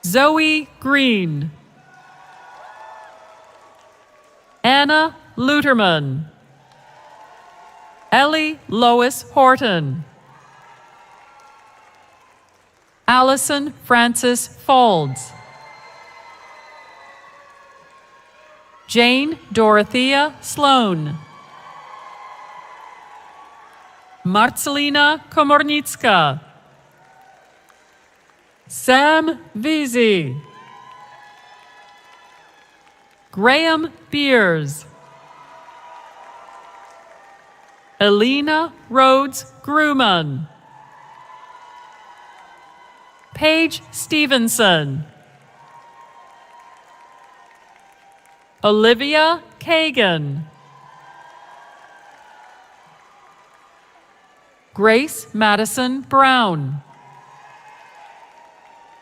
Zoe Green, Anna Luterman, Ellie Lois Horton, Allison Frances Folds, Jane Dorothea Sloan, Marcelina Komornicka, Sam Veazey, Graham Beers, Elena Rhodes Grumman, Paige Stevenson, Olivia Kagan, Grace Madison Brown,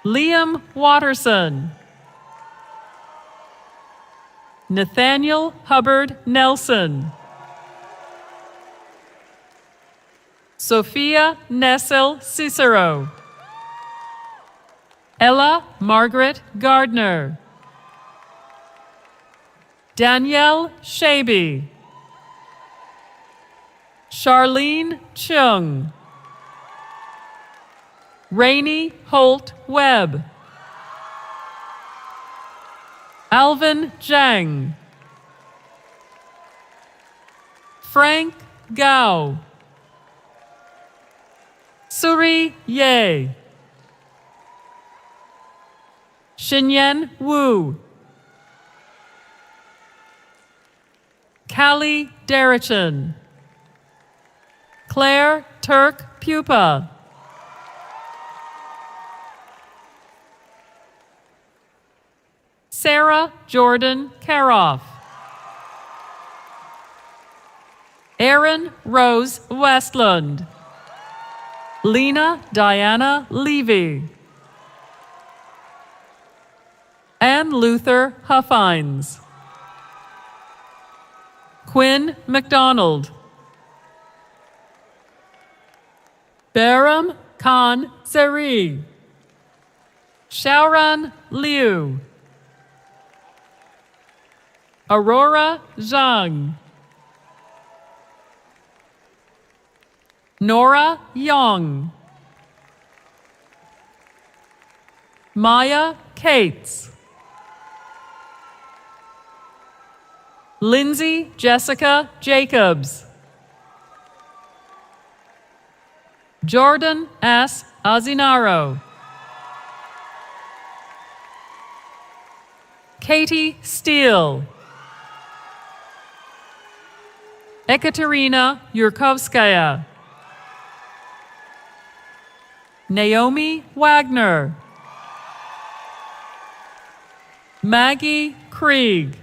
Liam Watterson, Nathaniel Hubbard Nelson, Sophia Nessel Cicero, Ella Margaret Gardner, Danielle Shaby, Charlene Chung, Rainey Holt Webb, Alvin Zhang, Frank Gao, Suri Ye, Xinyan Wu, Callie Derrichon, Claire Turk Pupa, Sarah Jordan Karoff, Erin Rose Westlund, Lena Diana Levy, Ann Luther Huffines, Quinn McDonald, Baram Khan Zeri, Xiaoran Liu, Aurora Zhang, Nora Young, Maya Cates, Lindsay Jessica Jacobs, Jordan S. Azinaro, Katie Steele, Ekaterina Yurkovskaya, Naomi Wagner, Maggie Krieg,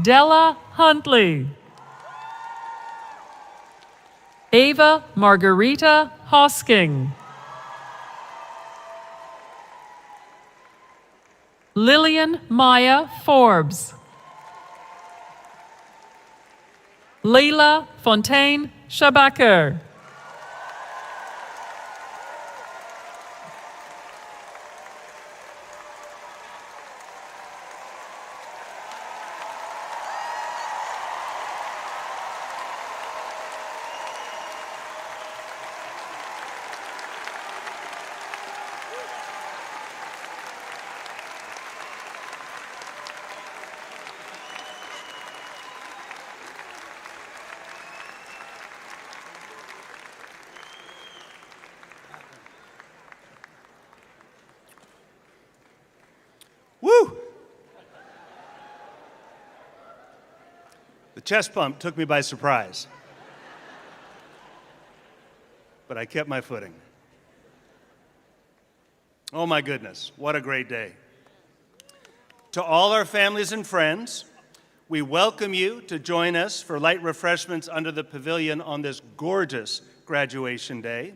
Della Huntley, Ava Margarita Hosking, Lillian Maya Forbes, Leila Fontaine Shabaker, Woo! The chest bump took me by surprise. But I kept my footing. Oh my goodness, what a great day. To all our families and friends, we welcome you to join us for light refreshments under the pavilion on this gorgeous graduation day.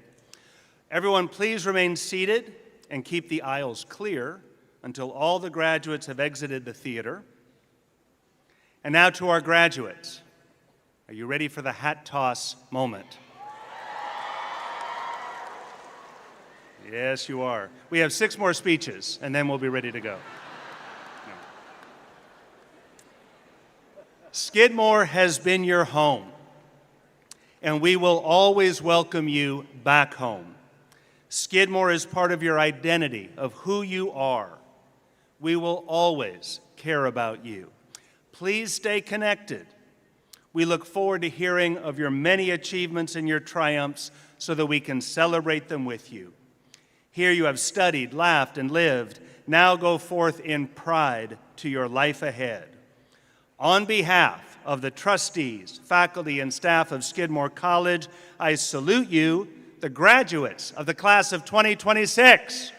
Everyone, please remain seated and keep the aisles clear until all the graduates have exited the theater. And now to our graduates. Are you ready for the hat toss moment? Yes, you are. We have 6 more speeches, and then we'll be ready to go. Skidmore has been your home, and we will always welcome you back home. Skidmore is part of your identity, of who you are. We will always care about you. Please stay connected. We look forward to hearing of your many achievements and your triumphs so that we can celebrate them with you. Here you have studied, laughed, and lived. Now go forth in pride to your life ahead. On behalf of the trustees, faculty, and staff of Skidmore College, I salute you, the graduates of the class of 2026.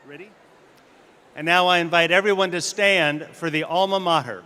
Ready? And now I invite everyone to stand for the alma mater.